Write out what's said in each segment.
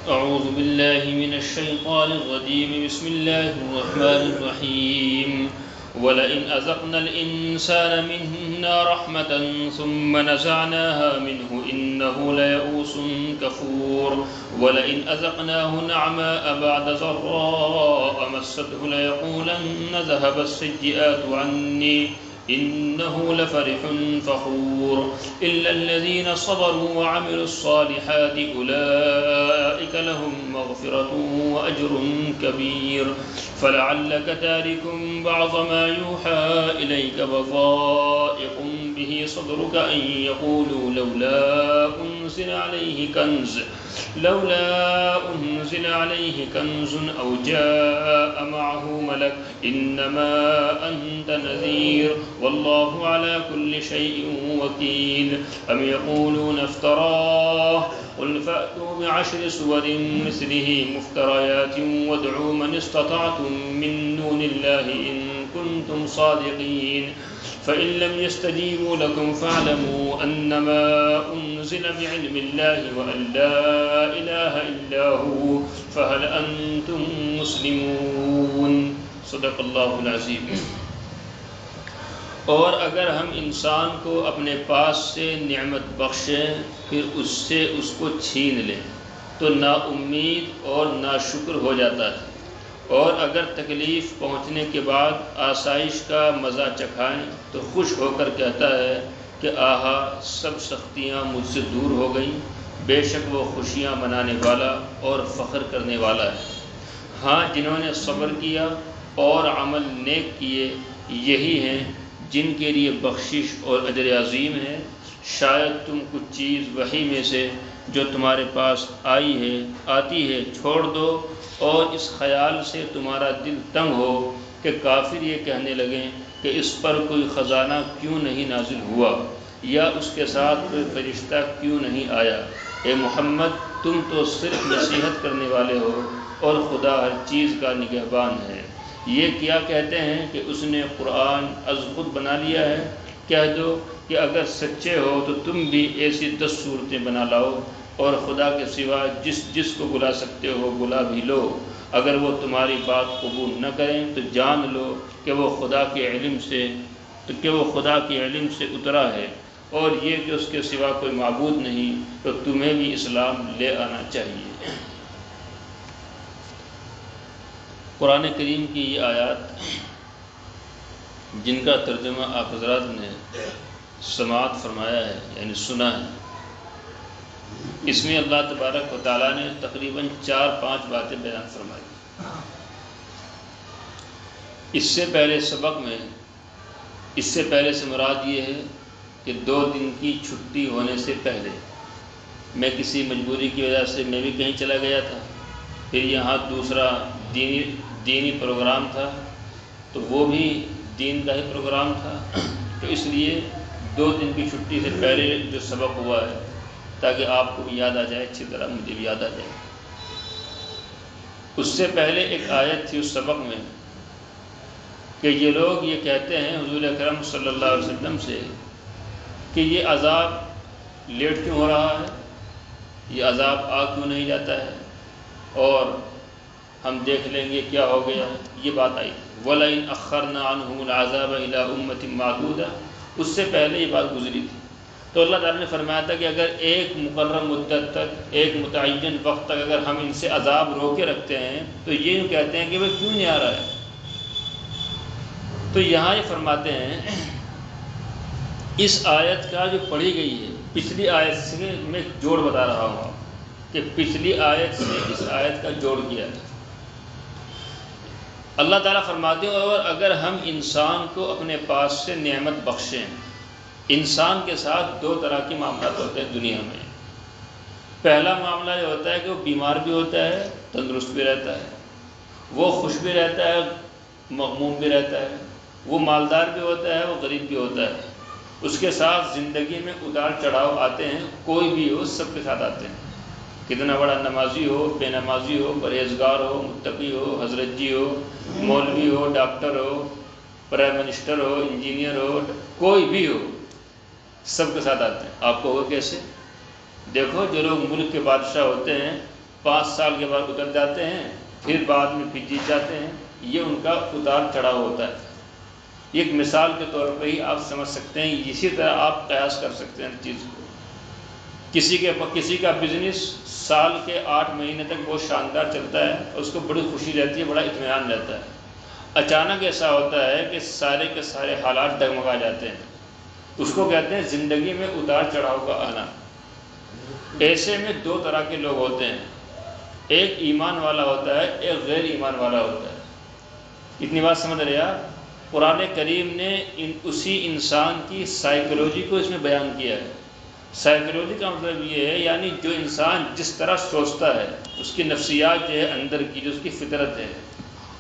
أعوذ بالله من الشيطان الرجيم بسم الله الرحمن الرحيم ولئن أذقنا الإنسان منا رحمة ثم نزعناها منه إنه ليئوس كفور ولئن أذقناه نعماء بعد ضراء مسته ليقولن ذهب السيئات عني إنه لفرح فخور إلا الذين صبروا وعملوا الصالحات أولئك لهم مغفرة وأجر كبير فلعلك تارك بعض ما يوحى إليك وضائق به صدرك أن يقولوا لولا أنزل عليه كنز أو جاء معه ملك إنما أنت نذير والله على كل شيء وكيل أم يقولون افتراه قل فأتوا بعشر سور مثله مفتريات وادعوا من استطعتم من دون الله إن كنتم صادقين فإن لم يستجيبوا لكم فاعلموا أنما أنزل بعلم الله وأن لا إله إلا هو فهل أنتم مسلمون صدق اللہ العظیم۔ اور اگر ہم انسان کو اپنے پاس سے نعمت بخشیں پھر اس سے اس کو چھین لیں تو نا امید اور ناشکر ہو جاتا ہے، اور اگر تکلیف پہنچنے کے بعد آسائش کا مزہ چکھائیں تو خوش ہو کر کہتا ہے کہ آہا سب سختیاں مجھ سے دور ہو گئیں، بے شک وہ خوشیاں منانے والا اور فخر کرنے والا ہے۔ ہاں، جنہوں نے صبر کیا اور عمل نیک کیے یہی ہیں جن کے لیے بخشش اور اجر عظیم ہے۔ شاید تم کچھ چیز وحی میں سے جو تمہارے پاس آتی ہے چھوڑ دو، اور اس خیال سے تمہارا دل تنگ ہو کہ کافر یہ کہنے لگیں کہ اس پر کوئی خزانہ کیوں نہیں نازل ہوا، یا اس کے ساتھ کوئی فرشتہ کیوں نہیں آیا۔ اے محمد، تم تو صرف نصیحت کرنے والے ہو اور خدا ہر چیز کا نگہبان ہے۔ یہ کیا کہتے ہیں کہ اس نے قرآن از خود بنا لیا ہے؟ کہہ دو کہ اگر سچے ہو تو تم بھی ایسی 10 صورتیں بنا لاؤ، اور خدا کے سوا جس کو بلا سکتے ہو بلا بھی لو۔ اگر وہ تمہاری بات قبول نہ کریں تو جان لو کہ وہ خدا کے علم سے اترا ہے، اور یہ کہ اس کے سوا کوئی معبود نہیں، تو تمہیں بھی اسلام لے آنا چاہیے۔ قرآن کریم کی یہ آیات جن کا ترجمہ آپ حضرات نے سماعت فرمایا ہے، یعنی سنا ہے، اس میں اللہ تبارک و تعالیٰ نے تقریباً 4-5 باتیں بیان فرمائی۔ اس سے پہلے سبق میں اس سے پہلے سے مراد یہ ہے کہ 2 دن کی چھٹی ہونے سے پہلے میں کسی مجبوری کی وجہ سے میں بھی کہیں چلا گیا تھا، پھر یہاں دوسرا دینی پروگرام تھا، تو وہ بھی دین کا ہی پروگرام تھا، تو اس لیے 2 دن کی چھٹی سے پہلے جو سبق ہوا ہے تاکہ آپ کو بھی یاد آ جائے، اچھی طرح مجھے بھی یاد آ جائے۔ اس سے پہلے ایک آیت تھی اس سبق میں کہ یہ لوگ یہ کہتے ہیں حضور اکرم صلی اللہ علیہ وسلم سے کہ یہ عذاب لیٹ کیوں ہو رہا ہے، یہ عذاب آ کیوں نہیں جاتا ہے، اور ہم دیکھ لیں گے کیا ہو گیا۔ یہ بات آئی وَلَئِنْ أَخَّرْنَا عَنْهُمُ الْعَذَابَ إِلَىٰ أُمَّةٍ مَّعْدُودَةٍ، اس سے پہلے یہ بات گزری تھی۔ تو اللہ تعالیٰ نے فرمایا تھا کہ اگر ایک مقرر مدت تک، ایک متعین وقت تک اگر ہم ان سے عذاب روکے رکھتے ہیں تو یہ یوں کہتے ہیں کہ وہ کیوں نہیں آ رہا ہے۔ تو یہاں یہ فرماتے ہیں اس آیت کا جو پڑھی گئی ہے پچھلی آیت سے میں جوڑ بتا رہا ہوں کہ پچھلی آیت سے اس آیت کا جوڑ کیا ہے۔ اللہ تعالیٰ فرماتے ہیں اور اگر ہم انسان کو اپنے پاس سے نعمت بخشیں، انسان کے ساتھ 2 طرح کے معاملات ہوتے ہیں دنیا میں۔ پہلا معاملہ یہ ہوتا ہے کہ وہ بیمار بھی ہوتا ہے، تندرست بھی رہتا ہے، وہ خوش بھی رہتا ہے، مغموم بھی رہتا ہے، وہ مالدار بھی ہوتا ہے، وہ غریب بھی ہوتا ہے، اس کے ساتھ زندگی میں اتار چڑھاؤ آتے ہیں، کوئی بھی ہو سب کے ساتھ آتے ہیں، کتنا بڑا نمازی ہو، بے نمازی ہو، پرہیزگار ہو، متقی ہو، حضرت جی ہو، مولوی ہو، ڈاکٹر ہو، پرائم منسٹر ہو، انجینئر ہو، کوئی بھی ہو، سب کے ساتھ آتے ہیں۔ آپ کو ہوگا کیسے؟ دیکھو جو لوگ ملک کے بادشاہ ہوتے ہیں 5 سال کے بعد اتر جاتے ہیں، پھر بعد میں پھر جیت جاتے ہیں۔ یہ ان کا اتار چڑھاؤ ہوتا ہے۔ ایک مثال کے طور پہ ہی آپ سمجھ سکتے ہیں، اسی طرح آپ قیاس کر سکتے ہیں چیز کو۔ کسی کا بزنس سال کے 8 مہینے تک بہت شاندار چلتا ہے، اس کو بڑی خوشی رہتی ہے، بڑا اطمینان رہتا ہے۔ اچانک ایسا ہوتا ہے کہ سارے کے سارے حالات ڈگمگا جاتے ہیں۔ اس کو کہتے ہیں زندگی میں اتار چڑھاؤ کا آنا۔ ایسے میں 2 طرح کے لوگ ہوتے ہیں، ایک ایمان والا ہوتا ہے، ایک غیر ایمان والا ہوتا ہے۔ اتنی بات سمجھ رہے آپ؟ قرآن کریم نے اسی انسان کی سائیکولوجی کو اس میں بیان کیا ہے۔ سائیکولوجی کا مطلب یہ ہے، یعنی جو انسان جس طرح سوچتا ہے، اس کی نفسیات جو ہے اندر کی، جو اس کی فطرت ہے،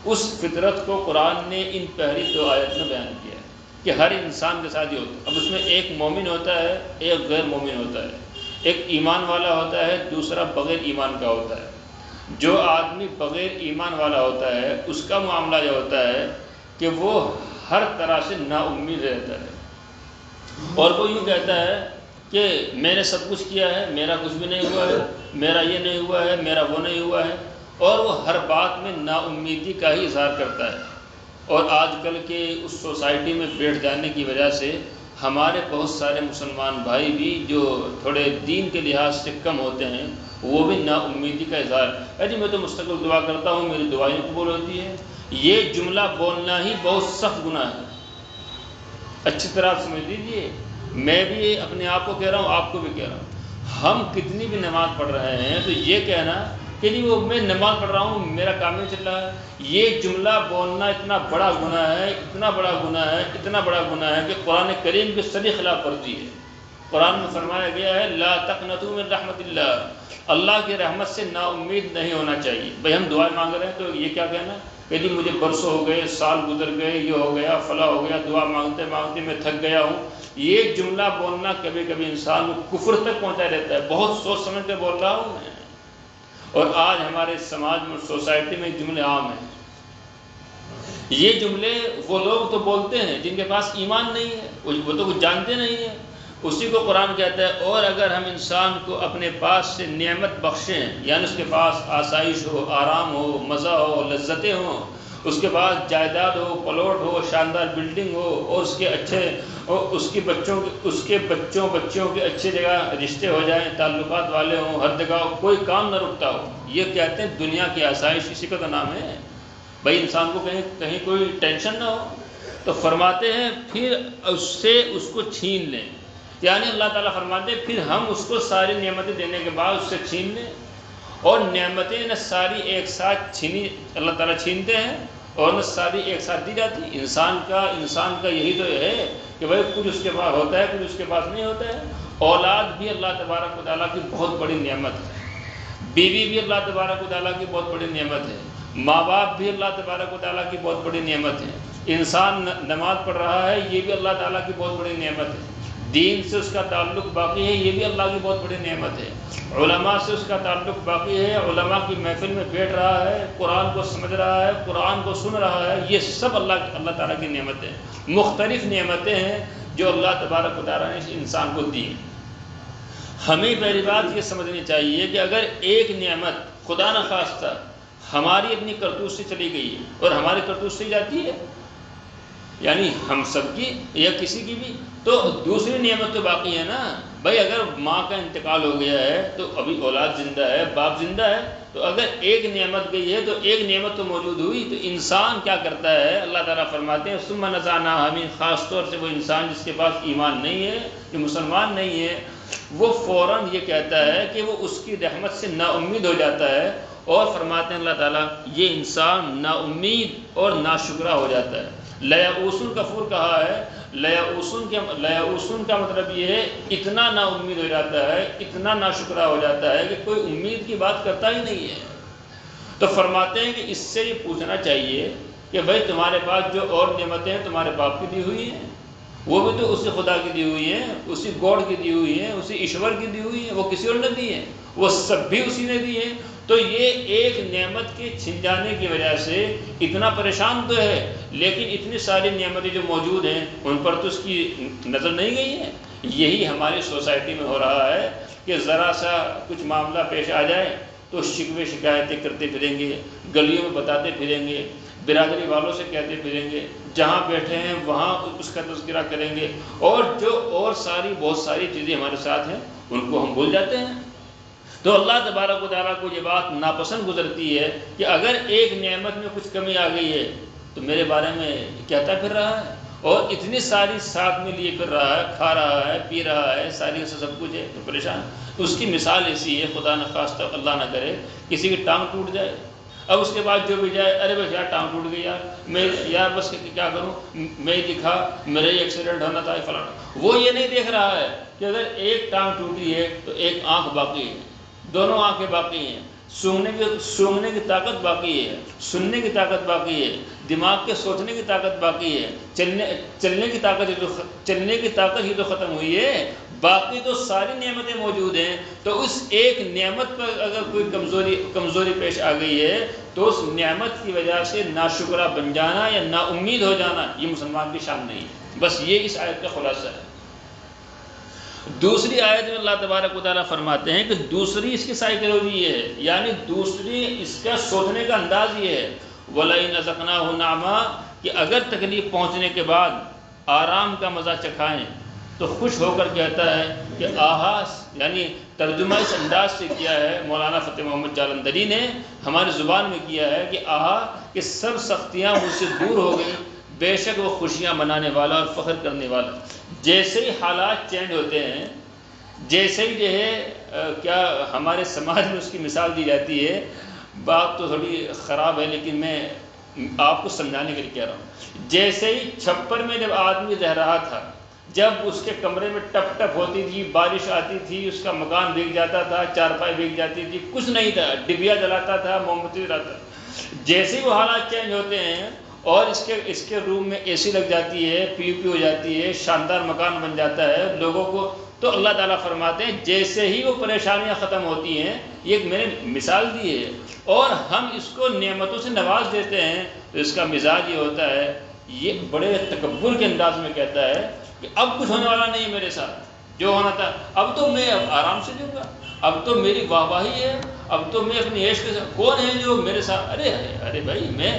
اس فطرت کو قرآن نے ان پہلی 2 آیت میں بیان کیا ہے کہ ہر انسان کے ساتھ یہ ہوتا ہے۔ اب اس میں ایک مومن ہوتا ہے، ایک غیر مومن ہوتا ہے، ایک ایمان والا ہوتا ہے، دوسرا بغیر ایمان کا ہوتا ہے۔ جو آدمی بغیر ایمان والا ہوتا ہے، اس کا معاملہ یہ ہوتا ہے کہ وہ ہر طرح سے نا امید رہتا ہے، اور وہ یوں کہتا ہے کہ میں نے سب کچھ کیا ہے، میرا کچھ بھی نہیں ہوا ہے، میرا یہ نہیں ہوا ہے، میرا وہ نہیں ہوا ہے، اور وہ ہر بات میں نا امیدی کا ہی اظہار کرتا ہے۔ اور آج کل کے اس سوسائٹی میں بیٹھ جانے کی وجہ سے ہمارے بہت سارے مسلمان بھائی بھی جو تھوڑے دین کے لحاظ سے کم ہوتے ہیں، وہ بھی نا امیدی کا اظہار، جی میں تو مستقل دعا کرتا ہوں، میری دعائیں قبول ہوتی ہیں۔ یہ جملہ بولنا ہی بہت سخت گناہ ہے۔ اچھی طرح سمجھ لیجیے، میں بھی اپنے آپ کو کہہ رہا ہوں، آپ کو بھی کہہ رہا ہوں، ہم کتنی بھی نماز پڑھ رہے ہیں تو یہ کہنا کہ جی وہ میں نماز پڑھ رہا ہوں، میرا کام نہیں چل رہا ہے، یہ جملہ بولنا اتنا بڑا گناہ ہے، اتنا بڑا گناہ ہے، اتنا بڑا گناہ ہے کہ قرآن کریم کی صریح خلاف ورزی ہے۔ قرآن میں فرمایا گیا ہے لا تقنطوا من رحمت اللہ، اللہ کی رحمت سے نا امید نہیں ہونا چاہیے۔ بھائی ہم دعائیں مانگ رہے ہیں تو یہ کیا کہنا کہ جی مجھے برسوں ہو گئے، سال گزر گئے، یہ ہو گیا، فلاں ہو گیا، دعا مانگتے مانگتے میں تھک گیا ہوں۔ یہ جملہ بولنا کبھی کبھی انسان کو کفر تک پہنچا دیتا ہے۔ بہت سوچ سمجھ کے بول رہا ہوں میں، اور آج ہمارے سماج میں، سوسائٹی میں جملے عام ہیں۔ یہ جملے وہ لوگ تو بولتے ہیں جن کے پاس ایمان نہیں ہے، وہ تو کچھ جانتے نہیں ہیں۔ اسی کو قرآن کہتا ہے اور اگر ہم انسان کو اپنے پاس سے نعمت بخشیں، یعنی اس کے پاس آسائش ہو، آرام ہو، مزہ ہو، لذتیں ہوں، اس کے پاس جائیداد ہو، پلاٹ ہو، شاندار بلڈنگ ہو، اور اس کے اچھے اور اس کے بچوں کے اچھے جگہ رشتے ہو جائیں، تعلقات والے ہوں، ہر جگہ کوئی کام نہ رکتا ہو، یہ کہتے ہیں دنیا کی آسائش، اسی کا تو نام ہے۔ بھائی انسان کو کہیں کوئی ٹینشن نہ ہو، تو فرماتے ہیں پھر اس سے اس کو چھین لیں، یعنی اللہ تعالیٰ فرماتے ہیں پھر ہم اس کو ساری نعمتیں دینے کے بعد اس سے چھین لیں، اور نعمتیں نہ ساری ایک ساتھ چھینی، اللہ تعالیٰ چھینتے ہیں، اور نہ ساری ایک ساتھ دی جاتی۔ انسان کا یہی تو ہے کہ بھائی کچھ اس کے پاس ہوتا ہے، کچھ اس کے پاس نہیں ہوتا ہے۔ اولاد بھی اللہ تبارک و تعالیٰ کی بہت بڑی نعمت ہے، بیوی بھی اللہ تبارک و تعالیٰ کی بہت بڑی نعمت ہے، ماں باپ بھی اللہ تبارک و تعالیٰ کی بہت بڑی نعمت ہے، انسان نماز پڑھ رہا ہے یہ بھی اللہ تعالیٰ کی بہت بڑی نعمت ہے، دین سے اس کا تعلق باقی ہے یہ بھی اللہ کی بہت بڑی نعمت ہے، علماء سے اس کا تعلق باقی ہے، علماء کی محفل میں بیٹھ رہا ہے، قرآن کو سمجھ رہا ہے، قرآن کو سن رہا ہے، یہ سب اللہ تعالیٰ کی نعمتیں ہیں، مختلف نعمتیں ہیں جو اللہ تبارک و تعالیٰ نے اس انسان کو دی۔ ہمیں پہلی بات یہ سمجھنی چاہیے کہ اگر ایک نعمت خدا نخواستہ ہماری اپنی کرتوت سے چلی گئی ہے اور ہماری کرتوت سے جاتی ہے، یعنی ہم سب کی یا کسی کی بھی، تو دوسری نعمت تو باقی ہے نا۔ بھائی اگر ماں کا انتقال ہو گیا ہے تو ابھی اولاد زندہ ہے، باپ زندہ ہے، تو اگر ایک نعمت گئی ہے تو ایک نعمت تو موجود ہوئی۔ تو انسان کیا کرتا ہے، اللہ تعالیٰ فرماتے ہیں ثم نزعناها من، خاص طور سے وہ انسان جس کے پاس ایمان نہیں ہے، جو مسلمان نہیں ہے، وہ فوراً یہ کہتا ہے کہ وہ اس کی رحمت سے نا امید ہو جاتا ہے، اور فرماتے ہیں اللہ تعالیٰ یہ انسان نا امید اور ناشکرہ ہو جاتا ہے۔ لیاؤسن کفور کہا ہے، لیاؤسن کا مطلب یہ ہے اتنا نا امید ہو جاتا ہے، اتنا ناشکرہ ہو جاتا ہے کہ کوئی امید کی بات کرتا ہی نہیں ہے۔ تو فرماتے ہیں کہ اس سے یہ پوچھنا چاہیے کہ بھائی تمہارے پاس جو اور نعمتیں ہیں تمہارے باپ کی دی ہوئی ہیں، وہ بھی تو اسی خدا کی دی ہوئی ہیں، اسی گاڈ کی دی ہوئی ہیں، اسی ایشور کی دی ہوئی ہیں، وہ کسی اور نے دی ہیں، وہ سب بھی اسی نے دی ہیں۔ تو یہ ایک نعمت کے چھن جانے کی وجہ سے اتنا پریشان تو ہے، لیکن اتنی ساری نعمتیں جو موجود ہیں ان پر تو اس کی نظر نہیں گئی ہے۔ یہی ہماری سوسائٹی میں ہو رہا ہے کہ ذرا سا کچھ معاملہ پیش آ جائے تو شکوے شکایتیں کرتے پھریں گے، گلیوں میں بتاتے پھریں گے، برادری والوں سے کہتے پھریں گے، جہاں بیٹھے ہیں وہاں اس کا تذکرہ کریں گے، اور بہت ساری چیزیں ہمارے ساتھ ہیں ان کو ہم بھول جاتے ہیں۔ تو اللہ تبارک و تعالیٰ کو یہ بات ناپسند گزرتی ہے کہ اگر ایک نعمت میں کچھ کمی آ گئی ہے تو میرے بارے میں کہتا پھر رہا ہے، اور اتنی ساری ساتھ میں لیے پھر رہا ہے، کھا رہا ہے، پی رہا ہے، ساری سے سب کچھ ہے تو پریشان۔ اس کی مثال ایسی ہے، خدا نخواستہ اللہ نہ کرے کسی کی ٹانگ ٹوٹ جائے، اب اس کے بعد جو بھی جائے، ارے بس یار ٹانگ ٹوٹ گئی یار بس کیا کروں، میں ہی دکھا، میرا ہی ایکسیڈنٹ ہونا تھا فلانا۔ وہ یہ نہیں دیکھ رہا ہے کہ اگر ایک ٹانگ ٹوٹی ہے تو ایک آنکھ باقی ہے، دونوں آنکھیں باقی ہیں، سونگنے کی طاقت باقی ہے، سننے کی طاقت باقی ہے، دماغ کے سوچنے کی طاقت باقی ہے، چلنے کی طاقت ہی تو ختم ہوئی ہے، باقی تو ساری نعمتیں موجود ہیں۔ تو اس ایک نعمت پر اگر کوئی کمزوری پیش آ گئی ہے تو اس نعمت کی وجہ سے ناشکرہ بن جانا یا نا امید ہو جانا یہ مسلمان کی شان نہیں ہے۔ بس یہ اس آیت کا خلاصہ ہے۔ دوسری آیت میں اللہ تبارک و تعالیٰ فرماتے ہیں کہ دوسری اس کی سائیکالوجی یہ ہے، یعنی دوسری اس کا سوچنے کا انداز یہ ہے، وَلَئِنْ أَذَقْنَاهُ نَعْمًا، کہ اگر تکلیف پہنچنے کے بعد آرام کا مزہ چکھائیں تو خوش ہو کر کہتا ہے کہ آہا، یعنی ترجمہ اس انداز سے کیا ہے مولانا فتح محمد جالندھری نے، ہماری زبان میں کیا ہے کہ آہا کہ سب سختیاں مجھ سے دور ہو گئیں، بے شک وہ خوشیاں منانے والا اور فخر کرنے والا۔ جیسے ہی حالات چینج ہوتے ہیں، جیسے ہی جو ہے کیا ہمارے سماج میں اس کی مثال دی جاتی ہے، بات تو تھوڑی خراب ہے لیکن میں آپ کو سمجھانے کے لیے کہہ رہا ہوں، جیسے ہی چھپر میں جب آدمی رہ رہا تھا، جب اس کے کمرے میں ٹپ ٹپ ہوتی تھی، بارش آتی تھی، اس کا مکان بھیگ جاتا تھا، چارپائی بھیگ جاتی تھی، کچھ نہیں تھا، ڈبیا جلاتا تھا، موم بتی جلاتا تھا، جیسے ہی وہ حالات چینج ہوتے ہیں اور اس کے روم میں اے سی لگ جاتی ہے، پی او پی ہو جاتی ہے، شاندار مکان بن جاتا ہے لوگوں کو، تو اللہ تعالیٰ فرماتے ہیں جیسے ہی وہ پریشانیاں ختم ہوتی ہیں، یہ ایک میں نے مثال دی ہے، اور ہم اس کو نعمتوں سے نواز دیتے ہیں، تو اس کا مزاج یہ ہوتا ہے، یہ بڑے تکبر کے انداز میں کہتا ہے کہ اب کچھ ہونے والا نہیں ہے میرے ساتھ، جو ہونا تھا اب تو میں آرام سے جوں گا، اب تو میری واہ واہی ہے، اب تو میں اپنی عیش کے ساتھ، کون ہے جو میرے ساتھ، ارے بھائی میں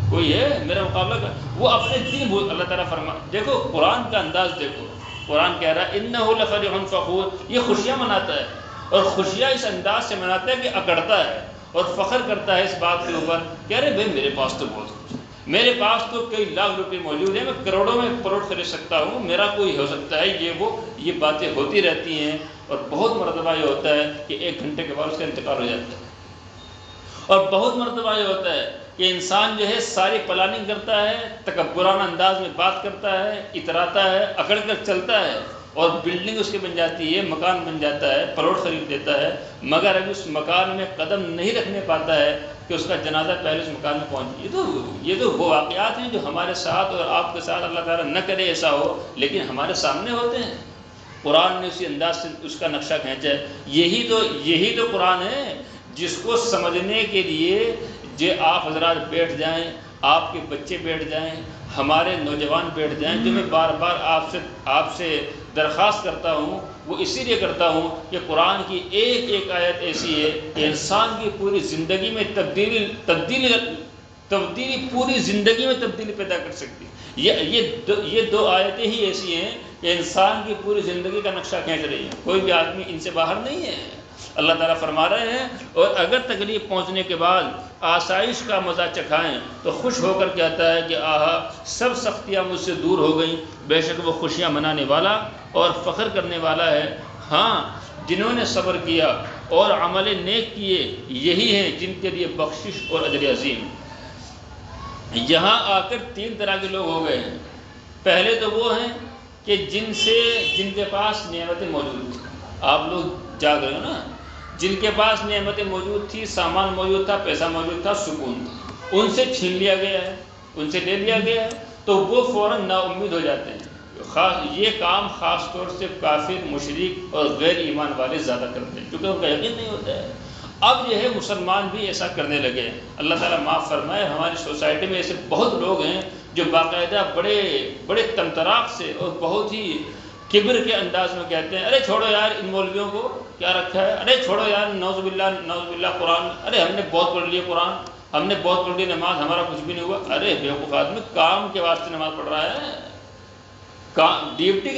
کوئی ہے میرا مقابلہ کر، وہ اپنے دین بھول۔ اللہ تعالیٰ دیکھو قرآن کا انداز دیکھو، قرآن کہہ رہا ہے اِنَّهُ لَفَرِحٌ فَخُورٌ، یہ خوشیاں مناتا ہے، اور خوشیاں اس انداز سے مناتا ہے کہ اکڑتا ہے اور فخر کرتا ہے اس بات کے اوپر کہ ارے بھائی میرے پاس تو بہت کچھ ہے، میرے پاس تو کئی لاکھ روپے موجود ہیں، میں کروڑوں میں پلاٹ خرید سکتا ہوں، میرا کوئی ہو سکتا ہے، یہ باتیں ہوتی رہتی ہیں، اور بہت مرتبہ یہ ہوتا ہے کہ 1 گھنٹے کے بعد اس کا انتقال ہو جاتا ہے، اور بہت مرتبہ یہ ہوتا ہے کہ انسان جو ہے ساری پلاننگ کرتا ہے، تکبرانہ انداز میں بات کرتا ہے، اتراتا ہے، اکڑ کر چلتا ہے، اور بلڈنگ اس کی بن جاتی ہے، مکان بن جاتا ہے، پلاٹ خرید دیتا ہے، مگر ابھی اس مکان میں قدم نہیں رکھنے پاتا ہے کہ اس کا جنازہ پہلے اس مکان میں پہنچ۔ یہ تو وہ واقعات ہیں جو ہمارے ساتھ اور آپ کے ساتھ اللہ تعالیٰ نہ کرے ایسا ہو، لیکن ہمارے سامنے ہوتے ہیں۔ قرآن نے اسی انداز سے اس کا نقشہ کھینچا ہے۔ یہی تو قرآن ہے جس کو سمجھنے کے لیے جو آپ حضرات بیٹھ جائیں، آپ کے بچے بیٹھ جائیں، ہمارے نوجوان بیٹھ جائیں، جو میں بار بار آپ سے درخواست کرتا ہوں، وہ اسی لیے کرتا ہوں کہ قرآن کی ایک آیت ایسی ہے کہ انسان کی پوری زندگی میں تبدیلی پوری زندگی میں تبدیلی پیدا کر سکتی ہے۔ یہ 2 آیتیں ہی ایسی ہیں کہ انسان کی پوری زندگی کا نقشہ کھینچ رہی ہیں، کوئی بھی آدمی ان سے باہر نہیں ہے۔ اللہ تعالیٰ فرما رہے ہیں اور اگر تکلیف پہنچنے کے بعد آسائش کا مزہ چکھائیں تو خوش ہو کر کہتا ہے کہ آہا سب سختیاں مجھ سے دور ہو گئیں، بے شک وہ خوشیاں منانے والا اور فخر کرنے والا ہے۔ ہاں، جنہوں نے صبر کیا اور عمل نیک کیے یہی ہیں جن کے لیے بخشش اور اجر عظیم۔ یہاں آ کر 3 طرح کے لوگ ہو گئے ہیں۔ پہلے تو وہ ہیں کہ جن کے پاس نعمتیں موجود تھیں، آپ لوگ جاگ رہے ہو نا، جن کے پاس نعمتیں موجود تھی، سامان موجود تھا، پیسہ موجود تھا، سکون تھا، ان سے چھین لیا گیا ہے، ان سے لے لیا گیا ہے، تو وہ فوراً نا امید ہو جاتے ہیں۔ یہ کام خاص طور سے کافر، مشرک اور غیر ایمان والے زیادہ کرتے ہیں، کیونکہ ان کا یقین نہیں ہوتا ہے۔ اب جو ہے مسلمان بھی ایسا کرنے لگے ہیں۔ اللہ تعالیٰ معاف فرمائے، ہماری سوسائٹی میں ایسے بہت لوگ ہیں جو باقاعدہ بڑے تمطراق سے اور بہت ہی کبر کے انداز میں کہتے ہیں ارے چھوڑو یار ان مولویوں کو کیا رکھا ہے، ارے چھوڑو یار نعوذ باللہ قرآن، ارے ہم نے بہت پڑھ لیا قرآن، ہم نے بہت پڑھ لی نماز، ہمارا کچھ بھی نہیں ہوا۔ ارے بیوقوف آدمی، کام کے واسطے نماز پڑھ رہا ہے، ڈیوٹی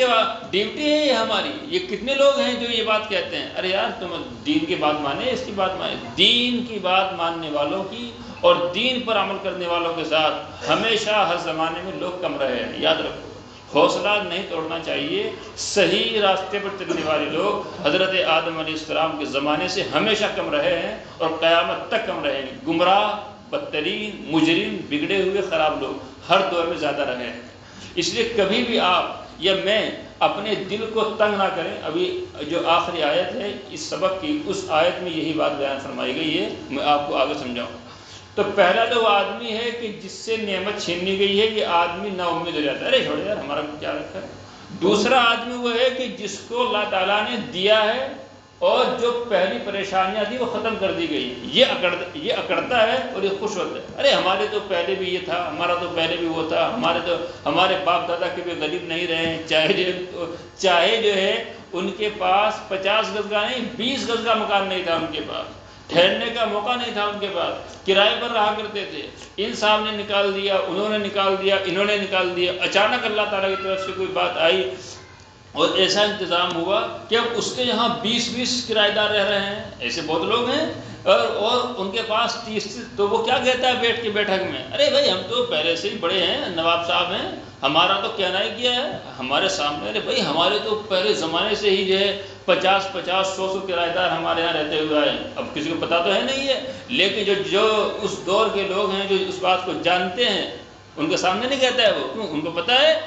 ہے یہ ہماری۔ یہ کتنے لوگ ہیں جو یہ بات کہتے ہیں، ارے یار تم دین کی بات مانے، اس کی بات مانے۔ دین کی بات ماننے والوں کی اور دین پر عمل کرنے والوں کے ساتھ ہمیشہ ہر زمانے میں لوگ کم رہے ہیں، یاد رکھو۔ حوصلہ نہیں توڑنا چاہیے۔ صحیح راستے پر چلنے والے لوگ حضرت آدم علیہ السلام کے زمانے سے ہمیشہ کم رہے ہیں اور قیامت تک کم رہیں گے۔ گمراہ، بدترین، مجرم، بگڑے ہوئے خراب لوگ ہر دور میں زیادہ رہے ہیں۔ اس لیے کبھی بھی آپ یا میں اپنے دل کو تنگ نہ کریں۔ ابھی جو آخری آیت ہے اس سبق کی، اس آیت میں یہی بات بیان فرمائی گئی ہے، میں آپ کو آگے سمجھاؤں۔ تو پہلا جو آدمی ہے کہ جس سے نعمت چھینی گئی ہے، یہ آدمی نا امید ہو جاتا ہے، ارے چھوڑ یار ہمارا کیا رکھا ہے۔ دوسرا آدمی وہ ہے کہ جس کو اللہ تعالیٰ نے دیا ہے اور جو پہلی پریشانیاں تھی وہ ختم کر دی گئی، یہ اکڑتا ہے اور یہ خوش ہوتا ہے، ارے ہمارے تو پہلے بھی یہ تھا، ہمارا تو پہلے بھی وہ تھا، ہمارے باپ دادا کے بھی غریب نہیں رہے، چاہے جو ہے ان کے پاس 50 گز کا نہیں 20 گز کا مکان نہیں تھا، ان کے پاس ٹھہرنے کا موقع نہیں تھا، ان کے پاس کرائے پر رہا کرتے تھے، ان صاحب نے نکال دیا، انہوں نے نکال دیا، انہوں نے نکال دیا، اچانک اللہ تعالیٰ کی طرف سے کوئی بات آئی اور ایسا انتظام ہوا کہ اب اس کے یہاں 20 کرایہ دار رہ رہے ہیں، ایسے بہت لوگ ہیں، اور ان کے پاس 30، تو وہ کیا کہتا ہے بیٹھ کے بیٹھک میں، ارے بھائی ہم تو پہلے سے ہی بڑے ہیں، نواب صاحب ہیں، ہمارا تو کہنا ہی کیا ہے ہمارے سامنے، ارے بھائی ہمارے تو پہلے زمانے سے ہی جو ہے 50 کرایہ دار ہمارے یہاں رہتے ہوئے آئے، اب کسی کو پتا تو ہے نہیں ہے، لیکن جو اس دور کے لوگ ہیں جو اس بات کو جانتے ہیں ان کے سامنے نہیں کہتا ہے وہ، کیوں؟ ان کو پتا ہے۔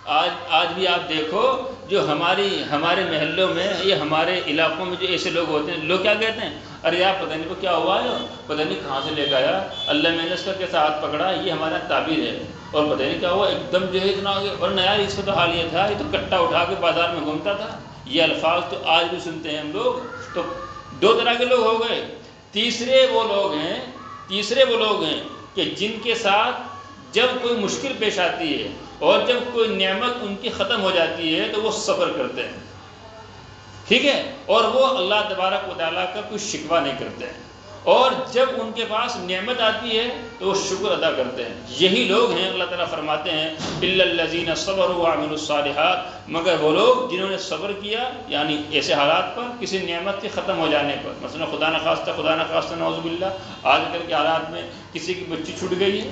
آج بھی آپ دیکھو جو ہمارے محلوں میں یا ہمارے علاقوں میں جو ایسے لوگ ہوتے ہیں، لوگ کیا کہتے ہیں، ارے یار پتہ نہیں وہ کیا ہوا ہے، پتہ نہیں کہاں سے لے کے آیا، اللہ میں نے اس کا کیسا ہاتھ پکڑا، یہ ہمارا تعبیر ہے، اور پتہ نہیں کیا ہوا ایک دم جو ہے اتنا آگے، ورنہ یار اس کا تو حال یہ تھا، یہ تو کٹا اٹھا کے بازار میں گھومتا تھا۔ یہ الفاظ تو آج بھی سنتے ہیں ہم لوگ۔ تو دو طرح کے لوگ ہو گئے۔ تیسرے وہ لوگ ہیں کہ جن کے ساتھ جب کوئی مشکل پیش آتی ہے اور جب کوئی نعمت ان کی ختم ہو جاتی ہے تو وہ صبر کرتے ہیں، ٹھیک ہے، اور وہ اللہ تبارک و تعالیٰ کا کوئی شکوہ نہیں کرتے ہیں، اور جب ان کے پاس نعمت آتی ہے تو وہ شکر ادا کرتے ہیں۔ یہی لوگ ہیں، اللہ تعالیٰ فرماتے ہیں الا الذین صبروا وعملوا الصالحات، مگر وہ لوگ جنہوں نے صبر کیا، یعنی ایسے حالات پر، کسی نعمت کے ختم ہو جانے پر، مثلا خدا نخواستہ نعوذ باللہ آج کل کے حالات میں کسی کی بچی چھوٹ گئی ہے،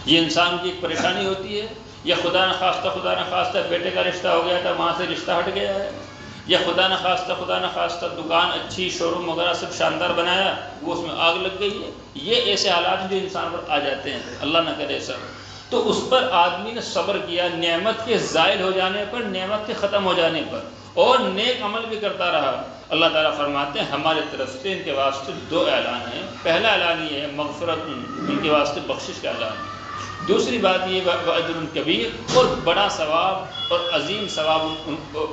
یہ انسان کی ایک پریشانی ہوتی ہے، یا خدا نخواستہ بیٹے کا رشتہ ہو گیا تھا، وہاں سے رشتہ ہٹ گیا ہے، یا خدا نخواستہ دکان اچھی، شو روم وغیرہ سب شاندار بنایا، وہ اس میں آگ لگ گئی ہے۔ یہ ایسے حالات جو انسان پر آ جاتے ہیں، اللہ نہ کرے ایسا۔ تو اس پر آدمی نے صبر کیا، نعمت کے زائل ہو جانے پر، نعمت کے ختم ہو جانے پر، اور نیک عمل بھی کرتا رہا۔ اللہ تعالیٰ فرماتے ہیں ہمارے طرف سے ان کے واسطے 2 اعلان ہیں۔ پہلا اعلان یہ ہے مغفرت، ان کے واسطے بخشش کا اعلان ہے۔ دوسری بات یہ وَأَجْرٌ کبیر، اور بڑا ثواب اور عظیم ثواب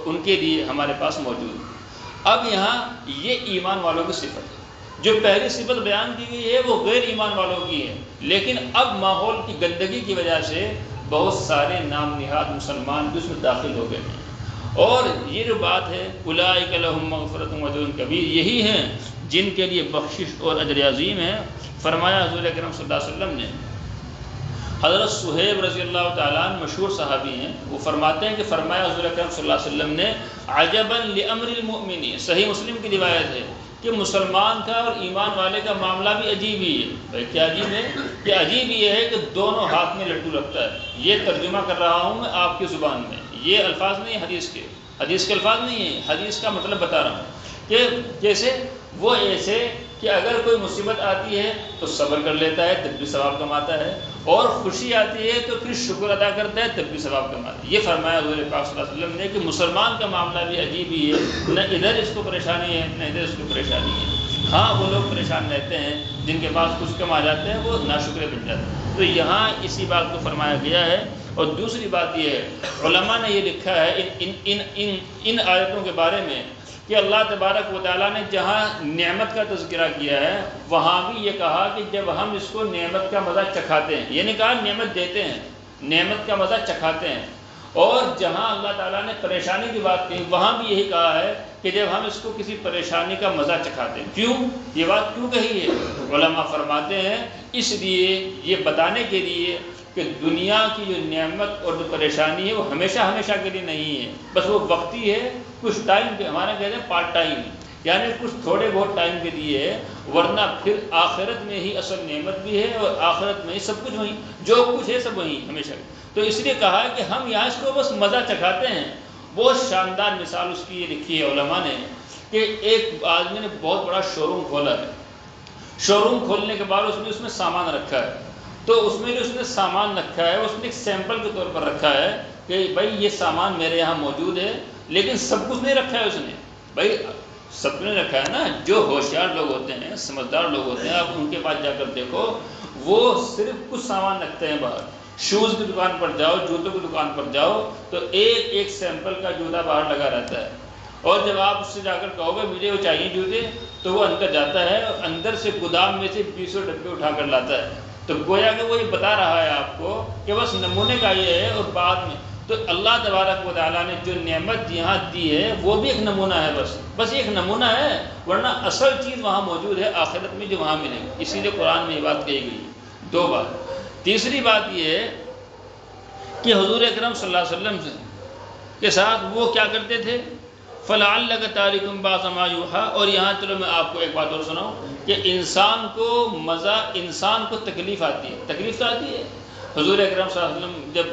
ان کے لیے ہمارے پاس موجود ہے۔ اب یہاں یہ ایمان والوں کی صفت ہے۔ جو پہلی صفت بیان کی گئی ہے وہ غیر ایمان والوں کی ہے، لیکن اب ماحول کی گندگی کی وجہ سے بہت سارے نام نہاد مسلمان بھی اس میں داخل ہو گئے ہیں، اور یہ جو بات ہے اولئک لہم مغفرۃ وَأَجْرٌ کبیر، یہی ہیں جن کے لیے بخشش اور اجر عظیم ہے۔ فرمایا حضور اکرم صلی اللہ علیہ وسلم نے، حضرت صہیب رضی اللہ تعالیٰ عنہ مشہور صحابی ہیں، وہ فرماتے ہیں کہ فرمایا حضور اکرم صلی اللہ علیہ وسلم نے عجباً لامر المؤمن، صحیح مسلم کی روایت ہے کہ مسلمان کا اور ایمان والے کا معاملہ بھی عجیب ہی ہے۔ بھائی کیا عجیب ہے؟ کہ عجیب یہ ہے کہ دونوں ہاتھ میں لڈو رکھتا ہے۔ یہ ترجمہ کر رہا ہوں میں آپ کی زبان میں، یہ الفاظ نہیں ہیں حدیث کے الفاظ نہیں ہیں، حدیث کا مطلب بتا رہا ہوں کہ جیسے وہ ایسے کہ اگر کوئی مصیبت آتی ہے تو صبر کر لیتا ہے، تب بھی ثواب کماتا ہے، اور خوشی آتی ہے تو پھر شکر ادا کرتا ہے، تب بھی ثواب کماتا ہے۔ یہ فرمایا حضور پاک صلی اللہ علیہ وسلم نے کہ مسلمان کا معاملہ بھی عجیب ہی ہے، نہ ادھر اس کو پریشانی ہے نہ ادھر اس کو پریشانی ہے۔ ہاں وہ لوگ پریشان رہتے ہیں جن کے پاس کچھ کم آ جاتے ہیں، وہ ناشکرے بن جاتے ہیں۔ تو یہاں اسی بات کو فرمایا گیا ہے۔ اور دوسری بات یہ ہے، علماء نے یہ لکھا ہے ان آیتوں کے بارے میں کہ اللہ تبارک و تعالیٰ نے جہاں نعمت کا تذکرہ کیا ہے وہاں بھی یہ کہا کہ جب ہم اس کو نعمت کا مزہ چکھاتے ہیں، یہ نہیں کہا نعمت دیتے ہیں، نعمت کا مزہ چکھاتے ہیں، اور جہاں اللہ تعالیٰ نے پریشانی کی بات کی وہاں بھی یہی کہا ہے کہ جب ہم اس کو کسی پریشانی کا مزہ چکھاتے ہیں. کیوں یہ بات کیوں کہی ہے؟ علماء فرماتے ہیں اس لیے، یہ بتانے کے لیے کہ دنیا کی جو نعمت اور جو پریشانی ہے وہ ہمیشہ ہمیشہ کے لیے نہیں ہے، بس وہ وقتی ہے، کچھ ٹائم کے، ہمارا کہتے ہیں پارٹ ٹائم، یعنی کچھ تھوڑے بہت ٹائم کے لیے ہے، ورنہ پھر آخرت میں ہی اصل نعمت بھی ہے اور آخرت میں ہی سب کچھ وہیں، جو کچھ ہے سب وہیں ہمیشہ. تو اس لیے کہا ہے کہ ہم یہاں اس کو بس مزہ چکھاتے ہیں. بہت شاندار مثال اس کی یہ لکھی ہے علماء نے کہ ایک آدمی نے بہت بڑا شو روم کھولا ہے. شو روم کھولنے کے بعد اس میں سامان رکھا ہے. تو اس میں جو اس نے سامان رکھا ہے اس نے ایک سیمپل کے طور پر رکھا ہے کہ بھائی یہ سامان میرے یہاں موجود ہے، لیکن سب کچھ نہیں رکھا ہے اس نے. بھائی سب نے رکھا ہے نا. جو ہوشیار لوگ ہوتے ہیں، سمجھدار لوگ ہوتے ہیں، آپ ان کے پاس جا کر دیکھو وہ صرف کچھ سامان رکھتے ہیں باہر. شوز کی دکان پر جاؤ، جوتوں کی دکان پر جاؤ تو ایک ایک سیمپل کا جوتا باہر لگا رہتا ہے. اور جب آپ اس سے جا کر کہو گے مجھے وہ چاہیے جوتے، تو وہ اندر جاتا ہے اور اندر سے گودام میں سے 20 ڈبے اٹھا کر لاتا ہے. تو گویا کہ وہ یہ بتا رہا ہے آپ کو کہ بس نمونے کا یہ ہے. اور بعد میں تو اللہ تبارک و تعالیٰ نے جو نعمت یہاں دی ہے وہ بھی ایک نمونہ ہے، بس ایک نمونہ ہے، ورنہ اصل چیز وہاں موجود ہے آخرت میں جو وہاں ملے گی. اسی لیے قرآن میں یہ بات کہی گئی. 2 بات. تیسری بات یہ ہے کہ حضور اکرم صلی اللہ علیہ وسلم کے ساتھ وہ کیا کرتے تھے؟ فَلَعَلَّكَ تَارِكٌ بَعْضَ مَا يُوحَىٰ. اور یہاں چلو میں آپ کو ایک بات اور سناؤں کہ انسان کو تکلیف آتی ہے. تکلیف تو آتی ہے. حضور اکرم صلی اللہ علیہ وسلم جب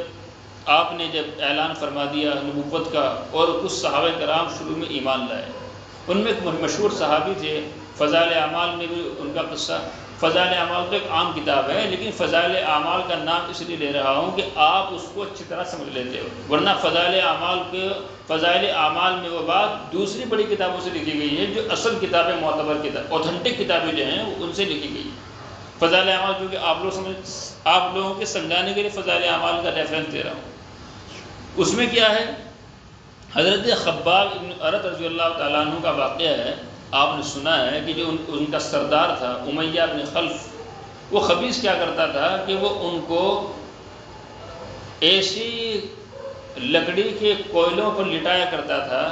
اعلان فرما دیا نبوت کا اور کچھ صحابہ کرام شروع میں ایمان لائے، ان میں ایک مشہور صحابی تھے، فضائل اعمال میں بھی ان کا قصہ. فضائل اعمال تو ایک عام کتاب ہے، لیکن فضائل اعمال کا نام اس لیے لے رہا ہوں کہ آپ اس کو اچھی طرح سمجھ لیتے ہو، ورنہ فضائل اعمال میں وہ بات دوسری بڑی کتابوں سے لکھی گئی ہے جو اصل کتابیں، معتبر کتاب، اوتھنٹک کتابیں جو ہیں ان سے لکھی گئی. فضائل اعمال جو کہ آپ لوگوں کے سمجھانے کے لیے فضائل اعمال کا ریفرنس دے رہا ہوں. اس میں کیا ہے؟ حضرت خباب ابن ارت رضی اللہ تعالیٰ عنہ کا واقعہ ہے. آپ نے سنا ہے کہ جو ان کا سردار تھا امیہ بن خلف، وہ خبیث کیا کرتا تھا کہ وہ ان کو ایسی لکڑی کے کوئلوں پر لٹایا کرتا تھا،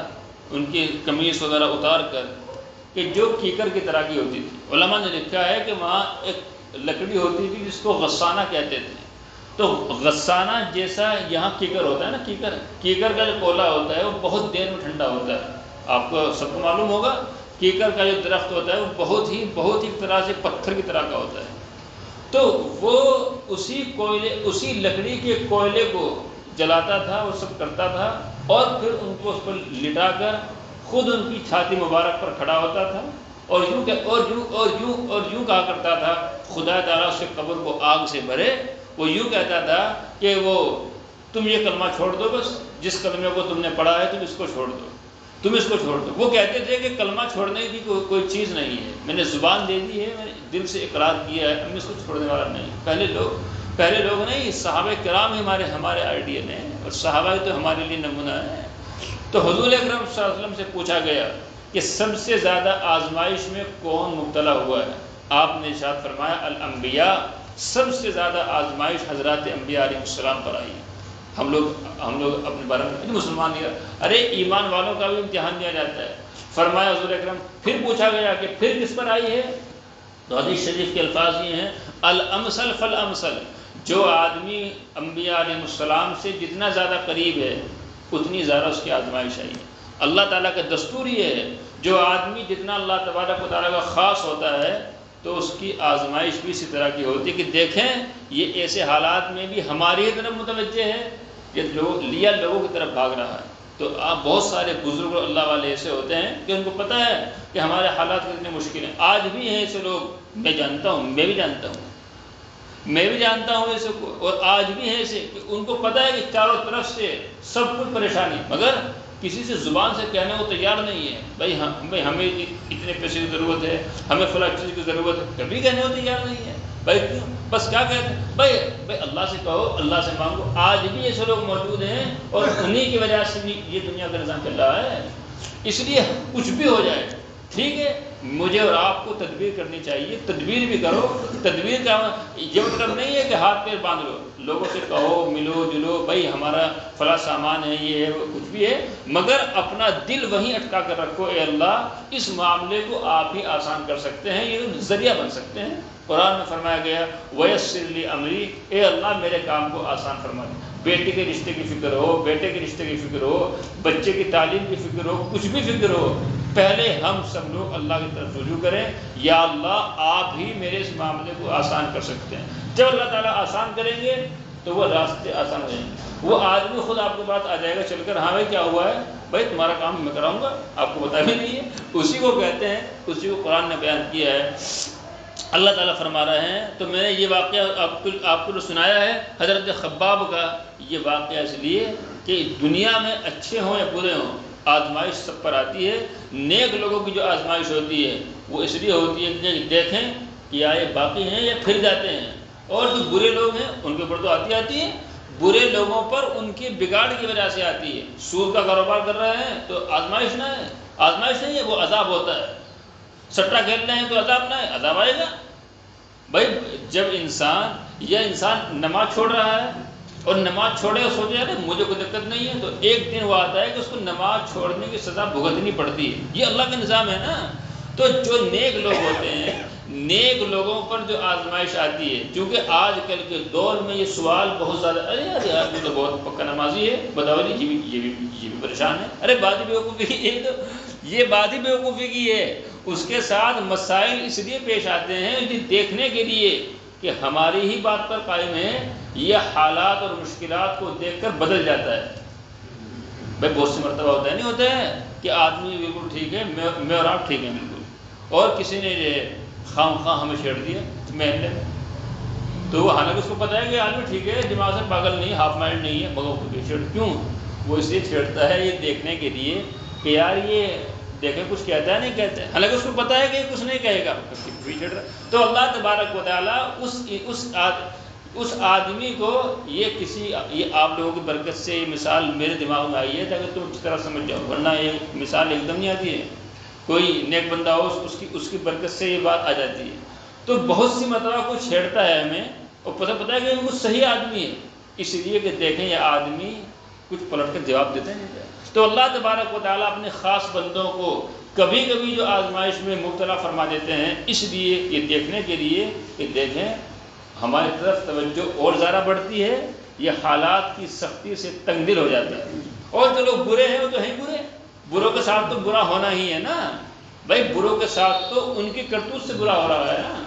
ان کی قمیص وغیرہ اتار کر، کہ جو کیکر کی طرح کی ہوتی تھی. علماء نے لکھا ہے کہ وہاں ایک لکڑی ہوتی تھی جس کو غسانہ کہتے تھے. تو غسانہ جیسا یہاں کیکر ہوتا ہے نا، کیکر کا جو کوئلہ ہوتا ہے وہ بہت دیر میں ٹھنڈا ہوتا ہے. آپ کو سب کو معلوم ہوگا کیکر کا جو درخت ہوتا ہے وہ بہت ہی طرح سے پتھر کی طرح کا ہوتا ہے. تو وہ اسی لکڑی کے کوئلے کو جلاتا تھا، وہ سب کرتا تھا، اور پھر ان کو اس پر لٹا کر خود ان کی چھاتی مبارک پر کھڑا ہوتا تھا اور یوں کہا کرتا تھا خدا تعالیٰ اس کے قبر کو آگ سے بھرے. وہ یوں کہتا تھا کہ تم یہ کلمہ چھوڑ دو، بس جس کلمے کو تم نے پڑھا ہے تم اس کو چھوڑ دو. وہ کہتے تھے کہ کلمہ چھوڑنے کی کوئی چیز نہیں ہے، میں نے زبان دے دی ہے، میں نے دل سے اقرار کیا ہے، ہم اس کو چھوڑنے والا نہیں. پہلے لوگ نہیں، صحابہ کرام ہمارے آئیڈیل ہیں، اور صحابہ تو ہمارے لیے نمونہ ہیں. تو حضور اکرم صلی اللہ علیہ وسلم سے پوچھا گیا کہ سب سے زیادہ آزمائش میں کون مبتلا ہوا ہے؟ آپ نے ارشاد فرمایا الانبیاء. سب سے زیادہ آزمائش حضرات انبیاء علیہ السلام پر آئی ہے. ہم لوگ اپنے بارے میں مسلمان نہیں، ارے ایمان والوں کا بھی امتحان دیا جاتا ہے. فرمایا حضور اکرم، پھر پوچھا گیا کہ پھر کس پر آئی ہے؟ تو حدیث شریف کے الفاظ یہ ہیں الامثل فالامثل. جو آدمی انبیاء علیہ السلام سے جتنا زیادہ قریب ہے اتنی زیادہ اس کی آزمائش آئی ہے. اللہ تعالیٰ کا دستور یہ ہے، جو آدمی جتنا اللہ تبارک و تعالیٰ کا خاص ہوتا ہے تو اس کی آزمائش بھی اسی طرح کی ہوتی ہے کہ دیکھیں یہ ایسے حالات میں بھی ہماری ہی طرف متوجہ ہے، یہ لوگوں کی طرف بھاگ رہا ہے. تو آپ بہت سارے بزرگ اللہ والے ایسے ہوتے ہیں کہ ان کو پتہ ہے کہ ہمارے حالات کتنے مشکل ہیں. آج بھی ہیں ایسے لوگ، میں بھی جانتا ہوں ایسے کو، اور آج بھی ہیں ایسے کہ ان کو پتہ ہے کہ چاروں طرف سے سب کچھ پریشانی، مگر کسی سے زبان سے کہنے کو تیار نہیں ہے. بھائی ہمیں اتنے پیسے کی ضرورت ہے، ہمیں فلاں چیز کی ضرورت ہے، کبھی کہنے کو تیار نہیں ہے. بھائی کیوں؟ بس کیا کہتے ہیں، بھائی اللہ سے کہو، اللہ سے مانگو. آج بھی ایسے لوگ موجود ہیں اور انہی کی وجہ سے بھی یہ دنیا کا نظام چل رہا ہے. اس لیے کچھ بھی ہو جائے ٹھیک ہے، مجھے اور آپ کو تدبیر کرنی چاہیے، تدبیر بھی کرو۔ تدبیر کا یہ مطلب نہیں ہے کہ ہاتھ پیر باندھ لو، لوگوں سے کہو ملو جلو بھائی ہمارا فلاں سامان ہے، یہ ہے وہ کچھ بھی ہے، مگر اپنا دل وہیں اٹکا کر رکھو، اے اللہ اس معاملے کو آپ ہی آسان کر سکتے ہیں، یہ ذریعہ بن سکتے ہیں۔ قرآن میں فرمایا گیا وَيَسِّرْ لِي أَمْرِي، اے اللہ میرے کام کو آسان فرما دے۔ بیٹے کے رشتے کی فکر ہو، بیٹے کے رشتے کی فکر ہو، بچے کی تعلیم کی فکر ہو، کچھ بھی فکر ہو، پہلے ہم سب لوگ اللہ کی طرف رجوع کریں، یا اللہ آپ ہی میرے اس معاملے کو آسان کر سکتے ہیں۔ جب اللہ تعالیٰ آسان کریں گے تو وہ راستے آسان ہو جائیں گے، وہ آدمی خود آپ کے پاس آ جائے گا چل کر، ہاں بھائی کیا ہوا ہے، بھائی تمہارا کام میں کراؤں گا، آپ کو پتا بھی نہیں ہے، اسی کو کہتے ہیں، اسی کو قرآن نے بیان کیا ہے۔ اللہ تعالیٰ فرما رہے ہیں، تو میں نے یہ واقعہ آپ کو جو سنایا ہے حضرت خباب کا، یہ واقعہ اس لیے کہ دنیا میں اچھے ہوں یا برے ہوں آزمائش سب پر آتی ہے۔ نیک لوگوں کی جو آزمائش ہوتی ہے وہ اس لیے ہوتی ہے کہ دیکھیں کہ آئے باقی ہیں یا پھر جاتے ہیں، اور جو برے لوگ ہیں ان کے اوپر تو آتی ہے، برے لوگوں پر ان کی بگاڑ کی وجہ سے آتی ہے۔ سود کا کاروبار کر رہے ہیں تو آزمائش نہ ہے، آزمائش نہیں ہے، وہ عذاب ہوتا ہے۔ سٹا کھیل رہے ہیں تو عذاب نہ ہے، عذاب آئے گا۔ بھائی جب انسان نماز چھوڑ رہا ہے اور نماز چھوڑے اور سوچے ارے مجھے کوئی دقت نہیں ہے، تو ایک دن وہ آتا ہے کہ اس کو نماز چھوڑنے کی سزا بھگتنی پڑتی ہے، یہ اللہ کا نظام ہے نا۔ تو جو نیک لوگ ہوتے ہیں، نیک لوگوں پر جو آزمائش آتی ہے، کیونکہ آج کل کے دور میں یہ سوال بہت زیادہ، ارے یار یہ تو بہت پکا نمازی ہے، بتاؤ جی یہ بھی پریشان ہے، ارے بات ہی بیوقوفی کی ہے، تو یہ بات ہی بیوقوفی کی ہے۔ اس کے ساتھ مسائل اس لیے پیش آتے ہیں کہ دیکھنے کے لیے کہ ہماری ہی بات پر قائم ہے، یہ حالات اور مشکلات کو دیکھ کر بدل جاتا ہے۔ بھائی بہت سی مرتبہ ہوتا ہے، نہیں ہوتا ہے کہ آدمی بالکل ٹھیک ہے، میں اور آپ ٹھیک ہیں بالکل، اور کسی نے خام خواہ ہمیں چھیڑ دیا محلے میں، تو وہ حالانکہ اس کو پتا ہے کہ آدمی ٹھیک ہے، دماغ سے پاگل نہیں، ہاف مائنڈ نہیں ہے، مگر وہ چھیڑ کیوں؟ وہ اس لیے چھیڑتا ہے یہ دیکھنے کے لیے کہ یار یہ دیکھیں کچھ کہتا ہے نہیں کہتا ہے، حالانکہ اس کو پتا ہے کہ کچھ نہیں کہے گا، چھیڑ رہا۔ تو اللہ تبارک و تعالیٰ اس آدمی کو یہ آپ لوگوں کی برکت سے یہ مثال میرے دماغ میں آئی ہے تاکہ تم اس طرح سمجھ جاؤ، ورنہ یہ مثال ایک دم نہیں آتی ہے۔ کوئی نیک بندہ ہو اس کی برکت سے یہ بات آ جاتی ہے۔ تو بہت سی مرتبہ کوئی چھیڑتا ہے ہمیں اور پتہ ہے کہ وہ صحیح آدمی ہے، اس لیے کہ دیکھیں یہ آدمی کچھ پلٹ کر جواب دیتے ہیں۔ تو اللہ تبارک و تعالیٰ اپنے خاص بندوں کو کبھی کبھی جو آزمائش میں مبتلا فرما دیتے ہیں، اس لیے یہ دیکھنے کے لیے کہ دیکھیں ہماری طرف توجہ اور زیادہ بڑھتی ہے، یہ حالات کی سختی سے تنگ دل ہو جاتا ہے۔ اور جو لوگ برے ہیں وہ تو ہیں برے، بروں کے ساتھ تو برا ہونا ہی ہے نا بھائی، بروں کے ساتھ تو ان کی کرتوت سے برا ہو رہا ہے نا۔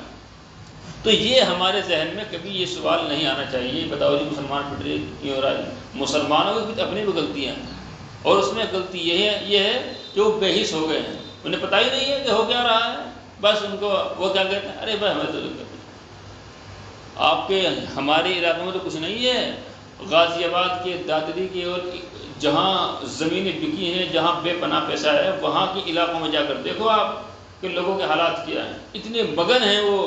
تو یہ ہمارے ذہن میں کبھی یہ سوال نہیں آنا چاہیے، بتاؤ جی مسلمان پھر کیوں ہو رہا ہے؟ مسلمانوں کی کچھ اپنی بھی غلطیاں ہیں، اور اس میں غلطی یہ ہے کہ وہ بے حس ہو گئے ہیں، انہیں پتہ ہی نہیں ہے کہ ہو کیا رہا ہے، بس ان کو وہ کیا کہتے ہیں، ارے بھائی ہمیں تو آپ کے ہمارے علاقوں میں تو کچھ نہیں ہے، غازی آباد کے دادری کے اور جہاں زمینیں بکی ہیں، جہاں بے پناہ پیسہ ہے، وہاں کے علاقوں میں جا کر دیکھو آپ کہ لوگوں کے حالات کیا ہیں، اتنے مگن ہیں وہ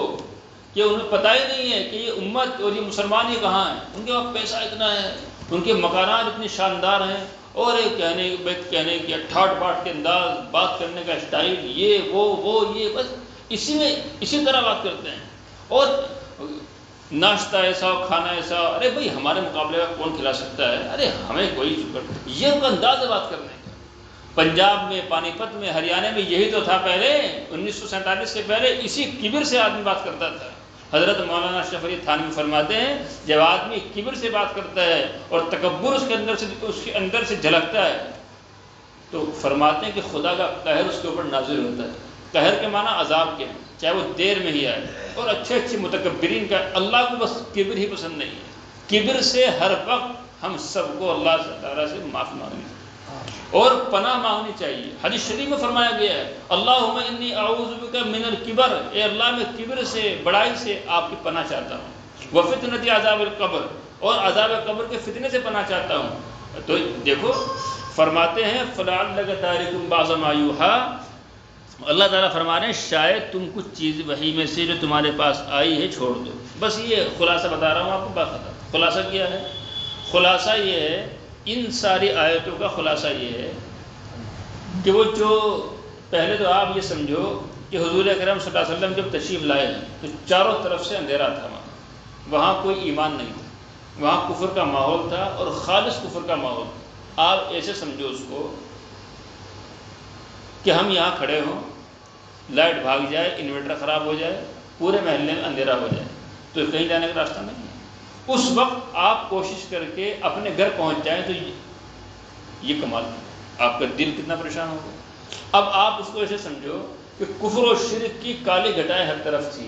کہ انہیں پتہ ہی نہیں ہے کہ یہ امت اور یہ مسلمان یہ کہاں ہیں، ان کے پاس پیسہ اتنا ہے، ان کے مکانات اتنے شاندار ہیں، اور ایک کہنے کی ٹھاٹ باٹ کے انداز، بات کرنے کا اسٹائل، یہ وہ یہ بس اسی طرح بات کرتے ہیں، اور ناشتہ ایسا کھانا ایسا، ارے بھائی ہمارے مقابلے کا کون کھلا سکتا ہے، ارے ہمیں کوئی یہ ان کا انداز ہے بات کرنے کا۔ پنجاب میں، پانی پت میں، ہریانہ میں یہی تو تھا پہلے، 1947 سے پہلے اسی کبر سے آدمی بات کرتا تھا۔ حضرت مولانا اشرف علی تھانوی فرماتے ہیں جب آدمی کبر سے بات کرتا ہے اور تکبر اس کے اندر سے جھلکتا ہے تو فرماتے ہیں کہ خدا کا قہر اس کے اوپر نازل ہوتا ہے۔ قہر کے معنی عذاب کے ہیں، چاہے وہ دیر میں ہی آئے، اور اچھے متکبرین کا اللہ کو بس کبر ہی پسند نہیں ہے۔ کبر سے ہر وقت ہم سب کو اللہ تعالیٰ سے معافی مانگنی چاہیے اور پناہ مانگنی چاہیے۔ حدیث شریف میں فرمایا گیا ہے اللہم انی اعوذ بک من الکبر، اے اللہ میں کبر سے، بڑائی سے آپ کی پناہ چاہتا ہوں، وفتنۃ عذاب القبر، اور عذاب قبر کے فتنے سے پناہ چاہتا ہوں۔ تو دیکھو فرماتے ہیں فلعلک تارک بعض ما یوحی، اللہ تعالیٰ فرما رہے ہیں شاید تم کچھ چیز وحی میں سے جو تمہارے پاس آئی ہے چھوڑ دو۔ بس یہ خلاصہ بتا رہا ہوں آپ کو، بات خلاصہ کیا ہے؟ خلاصہ یہ ہے، ان ساری آیتوں کا خلاصہ یہ ہے کہ وہ جو پہلے تو آپ یہ سمجھو کہ حضور اکرم صلی اللہ علیہ وسلم جب تشریف لائے تو چاروں طرف سے اندھیرا تھا، وہاں کوئی ایمان نہیں تھا، وہاں کفر کا ماحول تھا اور خالص کفر کا ماحول تھا۔ آپ ایسے سمجھو اس کو کہ ہم یہاں کھڑے ہوں، لائٹ بھاگ جائے، انورٹر خراب ہو جائے، پورے محلے میں اندھیرا ہو جائے، تو کہیں جانے کا راستہ نہیں ہے۔ اس وقت آپ کوشش کر کے اپنے گھر پہنچ جائیں تو یہ کمال ہے، آپ کا دل کتنا پریشان ہوگا۔ اب آپ اس کو ایسے سمجھو کہ کفر و شرک کی کالی گھٹائیں ہر طرف تھی،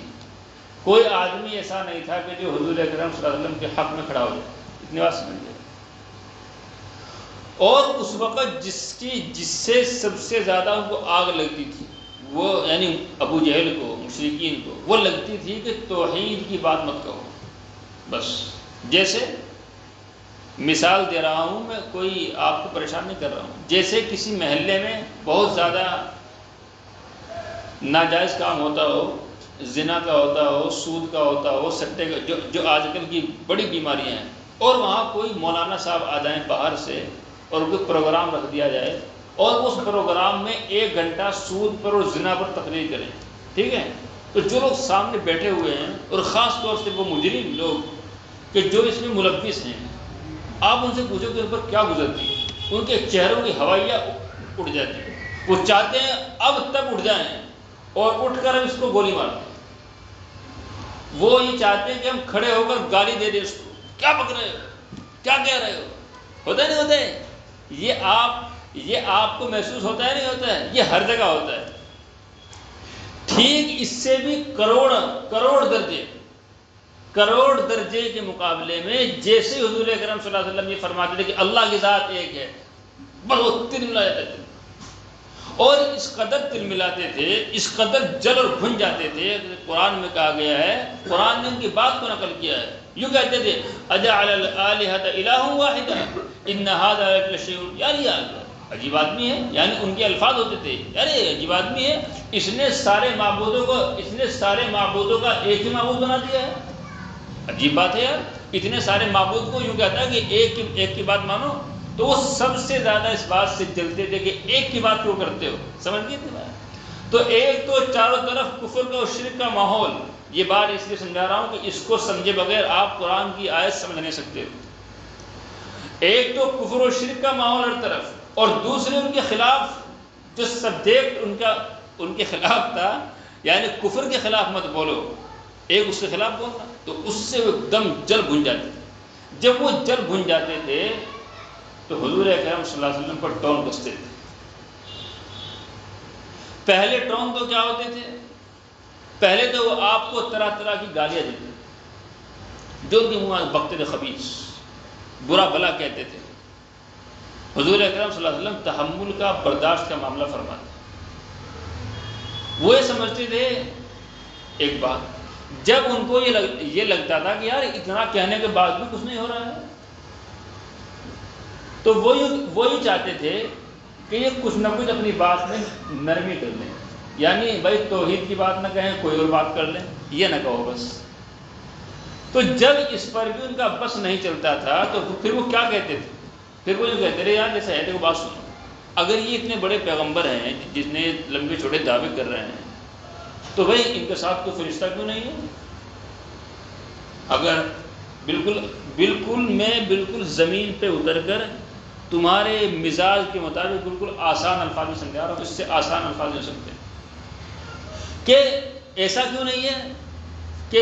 کوئی آدمی ایسا نہیں تھا کہ جو حضور اکرم صلی اللہ علیہ وسلم کے حق میں کھڑا ہو جائے، اتنی بات سمجھ لیں۔ اور اس وقت جس سے سب سے زیادہ ان کو آگ لگتی تھی، وہ یعنی ابو جہل کو، مشرکین کو، وہ لگتی تھی کہ توحید کی بات مت کہو۔ بس جیسے مثال دے رہا ہوں میں، کوئی آپ کو پریشان نہیں کر رہا ہوں، جیسے کسی محلے میں بہت زیادہ ناجائز کام ہوتا ہو، زنا کا ہوتا ہو، سود کا ہوتا ہو، سٹے کا، جو آج کل کی بڑی بیماریاں ہیں، اور وہاں کوئی مولانا صاحب آ جائیں باہر سے اور کوئی پروگرام رکھ دیا جائے اور اس پروگرام میں 1 گھنٹہ سود پر اور زنا پر تقریر کریں، ٹھیک ہے؟ تو جو لوگ سامنے بیٹھے ہوئے ہیں اور خاص طور سے وہ مجرم لوگ کہ جو اس میں ملوث ہیں، آپ ان سے پوچھو کہ ان پر کیا گزرتی ہے، ان کے چہروں کی ہوائیاں اٹھ جاتی ہیں، وہ چاہتے ہیں اب تک اٹھ جائیں اور اٹھ کر اس کو گولی مار دیں۔ وہ یہ چاہتے ہیں کہ ہم کھڑے ہو کر گالی دے دیں اس کو، کیا بک رہے ہو، کیا کہہ رہے ہو، ہوتا ہے نہیں ہوتا ہے؟ یہ آپ کو محسوس ہوتا ہے نہیں ہوتا ہے؟ یہ ہر جگہ ہوتا ہے۔ ٹھیک اس سے بھی کروڑ درجے کے مقابلے میں جیسے حضور اکرم صلی اللہ علیہ وسلم یہ فرماتے تھے کہ اللہ کی ذات ایک ہے، بس وہ تل ملا جاتے تھے، اور اس قدر تل ملاتے تھے، اس قدر جل اور بھن جاتے تھے۔ قرآن میں کہا گیا ہے، قرآن نے ان کی بات کو نقل کیا ہے، یوں کہتے تھے اجعل الآلہۃ الہ واحدہ ان ھذا لشیء، یار یہ عجیب آدمی ہے، یعنی ان کے الفاظ ہوتے تھے، یار یہ عجیب آدمی ہے، اس نے سارے معبودوں کا ایک ہی معبود بنا دیا ہے۔ عجیب بات ہے یار، اتنے سارے معبود کو یوں کہتا ہے کہ ایک کی بات مانو، تو وہ سب سے زیادہ اس بات سے جلتے تھے کہ ایک کی بات کیوں کرتے ہو، سمجھ گئے تھے بات؟ تو ایک تو چاروں طرف کفر کا اور شرک کا ماحول، یہ بات اس لیے سمجھا رہا ہوں کہ اس کو سمجھے بغیر آپ قرآن کی آیت سمجھ نہیں سکتے۔ ایک تو کفر و شرک کا ماحول ہر طرف، اور دوسرے ان کے خلاف جو سبجیکٹ ان کے خلاف تھا، یعنی کفر کے خلاف مت بولو، ایک اس کے خلاف بولنا، تو اس سے وہ ایک دم جل بھن جاتے تھے۔ جب وہ جل بھن جاتے تھے تو حضور اکرم صلی اللہ علیہ وسلم پر ٹون کستے تھے۔ پہلے ٹون تو کیا ہوتے تھے؟ پہلے تو وہ آپ کو طرح طرح کی گالیاں دیتے تھے، جو ان کے منہ میں بکتے تھے، خبیث، برا بھلا کہتے تھے۔ حضور اکرم صلی اللہ علیہ وسلم تحمل کا، برداشت کا معاملہ فرماتے، وہ یہ سمجھتے تھے ایک بات، جب ان کو یہ لگتا تھا کہ یار اتنا کہنے کے بعد بھی کچھ نہیں ہو رہا ہے، تو وہ یہ چاہتے تھے کہ یہ کچھ نہ کچھ اپنی بات میں نرمی کر لیں، یعنی بھائی توحید کی بات نہ کہیں، کوئی اور بات کر لیں، یہ نہ کہو بس۔ تو جب اس پر بھی ان کا بس نہیں چلتا تھا تو پھر وہ کیا کہتے تھے؟ پھر وہ جو کہتے رہے یار جیسے ہے کو بات سنو، اگر یہ اتنے بڑے پیغمبر ہیں جتنے لمبے چھوٹے دعوے کر رہے ہیں، تو بھائی ان کے ساتھ کوئی فرشتہ کیوں نہیں ہے؟ اگر بالکل زمین پہ اتر کر تمہارے مزاج کے مطابق بالکل آسان الفاظ میں سمجھا رہا ہوں، اس سے آسان الفاظ نہیں سکتے کہ ایسا کیوں نہیں ہے کہ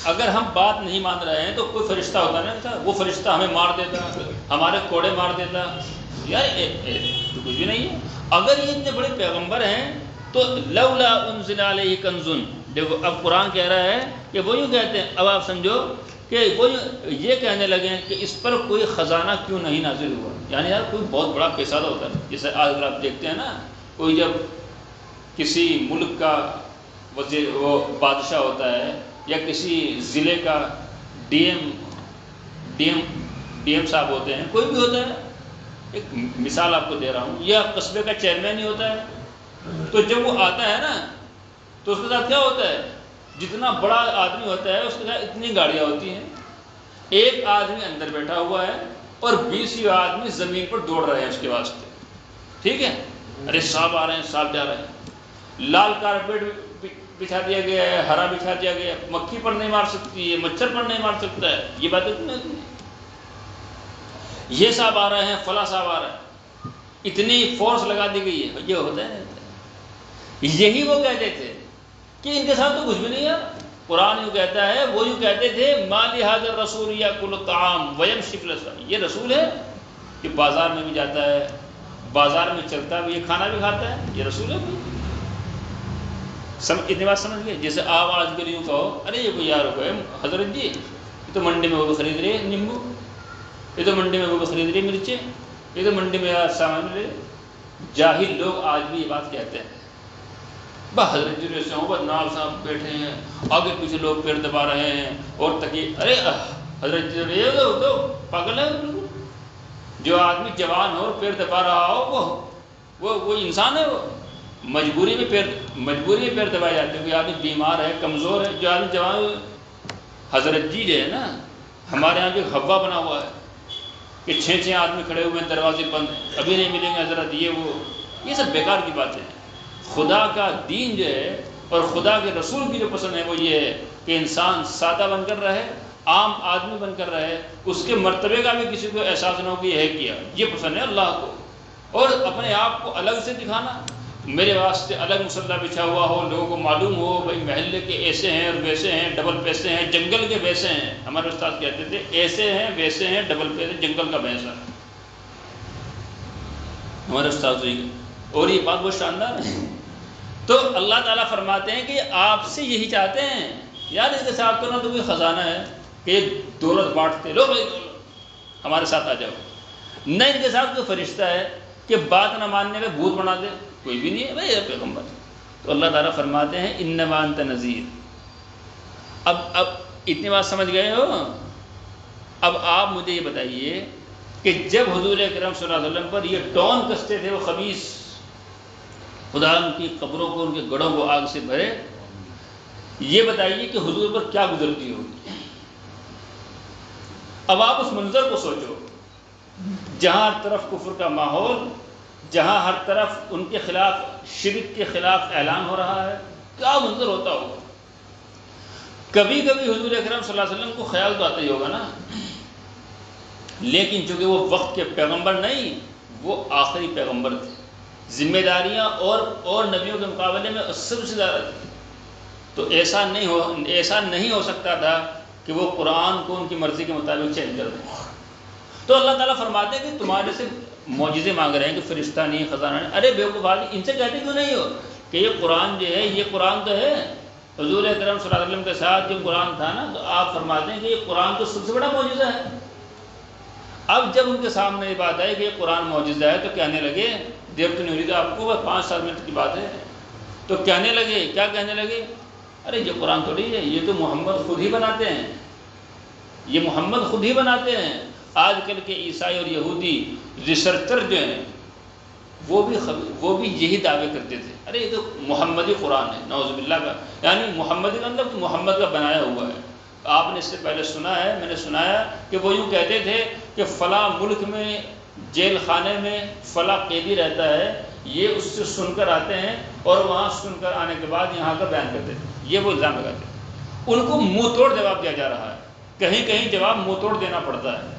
اگر ہم بات نہیں مان رہے ہیں تو کوئی فرشتہ ہوتا نہیں تھا، وہ فرشتہ ہمیں مار دیتا، ہمارے کوڑے مار دیتا، یار تو کچھ بھی نہیں ہے۔ اگر یہ اتنے بڑے پیغمبر ہیں تو لولا انزل علیہ کنز، دیکھو اب قرآن کہہ رہا ہے کہ وہ یوں کہتے ہیں، اب آپ سمجھو کہ وہ یہ کہنے لگے کہ اس پر کوئی خزانہ کیوں نہیں نازل ہوا، یعنی یار کوئی بہت بڑا پیسہ ہوتا ہے، جیسے آج کل آپ دیکھتے ہیں نا، کوئی جب کسی ملک کا وہ بادشاہ ہوتا ہے یا کسی ضلع کا ڈی ایم صاحب ہوتے ہیں، کوئی بھی ہوتا ہے، ایک مثال آپ کو دے رہا ہوں، یا قصبے کا چیئرمین ہی ہوتا ہے، تو جب وہ آتا ہے نا تو اس کے ساتھ کیا ہوتا ہے؟ جتنا بڑا آدمی ہوتا ہے اس کے ساتھ اتنی گاڑیاں ہوتی ہیں، ایک آدمی اندر بیٹھا ہوا ہے اور 20 آدمی زمین پر دوڑ رہے ہیں اس کے واسطے، ٹھیک ہے؟ ارے صاحب آ رہے ہیں، صاحب جا رہے ہیں، لال کارپیٹ بچھا دیا گیا ہے، ہرا بچھا دیا گیا ہے، مکھی پر نہیں مار سکتی ہے، مچھر پر نہیں مار سکتا ہے، یہ باتیں نہیں، یہ صاحب آ رہے ہیں، فلاں صاحب آ رہے ہیں، اتنی فورس لگا دی گئی ہے، یہ ہوتا ہے نہیں۔ یہی وہ کہتے تھے کہ ان کے ساتھ تو کچھ بھی نہیں ہے۔ قرآن یوں کہتا ہے، وہ یوں کہتے تھے ما لہذا الرسول یاکل الطعام ویمشی فی الاسواق، یہ رسول ہے کہ بازار میں بھی جاتا ہے، بازار میں چلتا بھی، یہ کھانا بھی کھاتا ہے، یہ رسول ہے؟ اتنی بات سمجھ گئے؟ جیسے آپ آج کل یوں کہو، ارے یہ کوئی یار ہے حضرت جی، یہ تو منڈی میں وہ خرید رہے ہیں نیمبو، یہ تو منڈی میں وہ خرید رہی مرچیں، یہ تو منڈی میں سامان لے۔ جاہل لوگ آج بھی یہ بات کہتے ہیں، بس حضرت جی سے ہوں، بس نال صاحب بیٹھے ہیں، آگے پیچھے لوگ پیر دبا رہے ہیں اور تکیے، ارے حضرت جی تو پاگل ہے بالکل۔ جو آدمی جوان ہو اور پیر دبا رہا ہو وہ انسان ہے، وہ مجبوری میں پیر دبائے جاتے ہیں۔ کوئی آدمی بیمار ہے، کمزور ہے، جو آدمی جوان، حضرت جی جو ہے نا، ہمارے یہاں جو ہوا بنا ہوا ہے کہ 6 آدمی کھڑے ہوئے ہیں، دروازے بند ہیں، ابھی نہیں ملیں گے حضرت، یہ سب بیکار کی باتیں ہیں۔ خدا کا دین جو ہے اور خدا کے رسول کی جو پسند ہے وہ یہ ہے کہ انسان سادہ بن کر رہے، عام آدمی بن کر رہے، اس کے مرتبے کا بھی کسی کو احساس نہ ہو کہ یہ ہے کیا، یہ پسند ہے اللہ کو۔ اور اپنے آپ کو الگ سے دکھانا، میرے واسطے الگ مصلی بچھا ہوا ہو، لوگوں کو معلوم ہو بھائی محلے کے ایسے ہیں اور ویسے ہیں، ڈبل پیسے ہیں، جنگل کے ویسے ہیں۔ ہمارے استاد کہتے تھے ایسے ہیں ویسے ہیں ڈبل پیسے، جنگل کا بھینسا، ہمارے استاد سے۔ اور یہ بات بہت شاندار ہے۔ تو اللہ تعالیٰ فرماتے ہیں کہ آپ سے یہی چاہتے ہیں، یار اس کے ساتھ تو نہ تو کوئی خزانہ ہے کہ یہ دولت بانٹتے، لو بھائی دولت ہمارے ساتھ آ جاؤ، نہ ان کے ساتھ کوئی فرشتہ ہے کہ بات نہ ماننے میں بھوت بنا دے، کوئی بھی نہیں ہے بھائی یہ پیغمبر۔ تو اللہ تعالیٰ فرماتے ہیں انما انت نذیر۔ اب اتنی بات سمجھ گئے ہو؟ اب آپ مجھے یہ بتائیے کہ جب حضور اکرم صلی اللہ علیہ وسلم پر یہ ٹون کستے تھے وہ خبیث، خدا ان کی قبروں کو، ان کے گڑھوں کو آگ سے بھرے، یہ بتائیے کہ حضور پر کیا گزرتی ہوگی؟ اب آپ اس منظر کو سوچو، جہاں ہر طرف کفر کا ماحول، جہاں ہر طرف ان کے خلاف، شرک کے خلاف اعلان ہو رہا ہے، کیا منظر ہوتا ہوگا؟ کبھی کبھی حضور اکرم صلی اللہ علیہ وسلم کو خیال تو آتا ہی ہوگا نا، لیکن چونکہ وہ وقت کے پیغمبر نہیں، وہ آخری پیغمبر تھے، ذمہ داریاں اور نبیوں کے مقابلے میں سب سے زیادہ تھی، تو ایسا نہیں ہو سکتا تھا کہ وہ قرآن کو ان کی مرضی کے مطابق چینج کر دیں۔ تو اللہ تعالیٰ فرماتے ہیں کہ تمہارے سے معجزے مانگ رہے ہیں کہ فرشتہ نہیں، خزانہ نہیں، ارے بیوقوف آدمی، ان سے کہتے کیوں نہیں ہو کہ یہ قرآن جو ہے، یہ قرآن تو ہے۔ حضور اکرم صلی اللہ علیہ وسلم کے ساتھ جو قرآن تھا نا، تو آپ فرماتے ہیں کہ یہ قرآن تو سب سے بڑا معجزہ ہے۔ اب جب ان کے سامنے یہ بات آئی کہ یہ قرآن معجزہ ہے تو کہنے لگے، دیر تو نہیں ہو رہی، تو آپ کو 5-7 منٹ کی بات ہے، تو کہنے لگے، کیا کہنے لگے؟ ارے یہ قرآن تھوڑی ہے، یہ تو محمد خود ہی بناتے ہیں، یہ محمد خود ہی بناتے ہیں۔ آج کل کے عیسائی اور یہودی ریسرچر جو ہیں وہ بھی یہی دعوے کرتے تھے، ارے یہ تو محمدی قرآن ہے، نعوذ باللہ کا، یعنی محمدی کا مطلب محمد کا بنایا ہوا ہے۔ آپ نے اس سے پہلے سنا ہے، میں نے سنایا کہ وہ یوں کہتے تھے کہ فلاں ملک میں جیل خانے میں فلاں قیدی رہتا ہے، یہ اس سے سن کر آتے ہیں اور وہاں سن کر آنے کے بعد یہاں کا بیان کرتے تھے، یہ وہ الزام لگاتے ہیں۔ ان کو منہ توڑ جواب دیا جا رہا ہے، کہیں کہیں جواب منہ توڑ دینا پڑتا ہے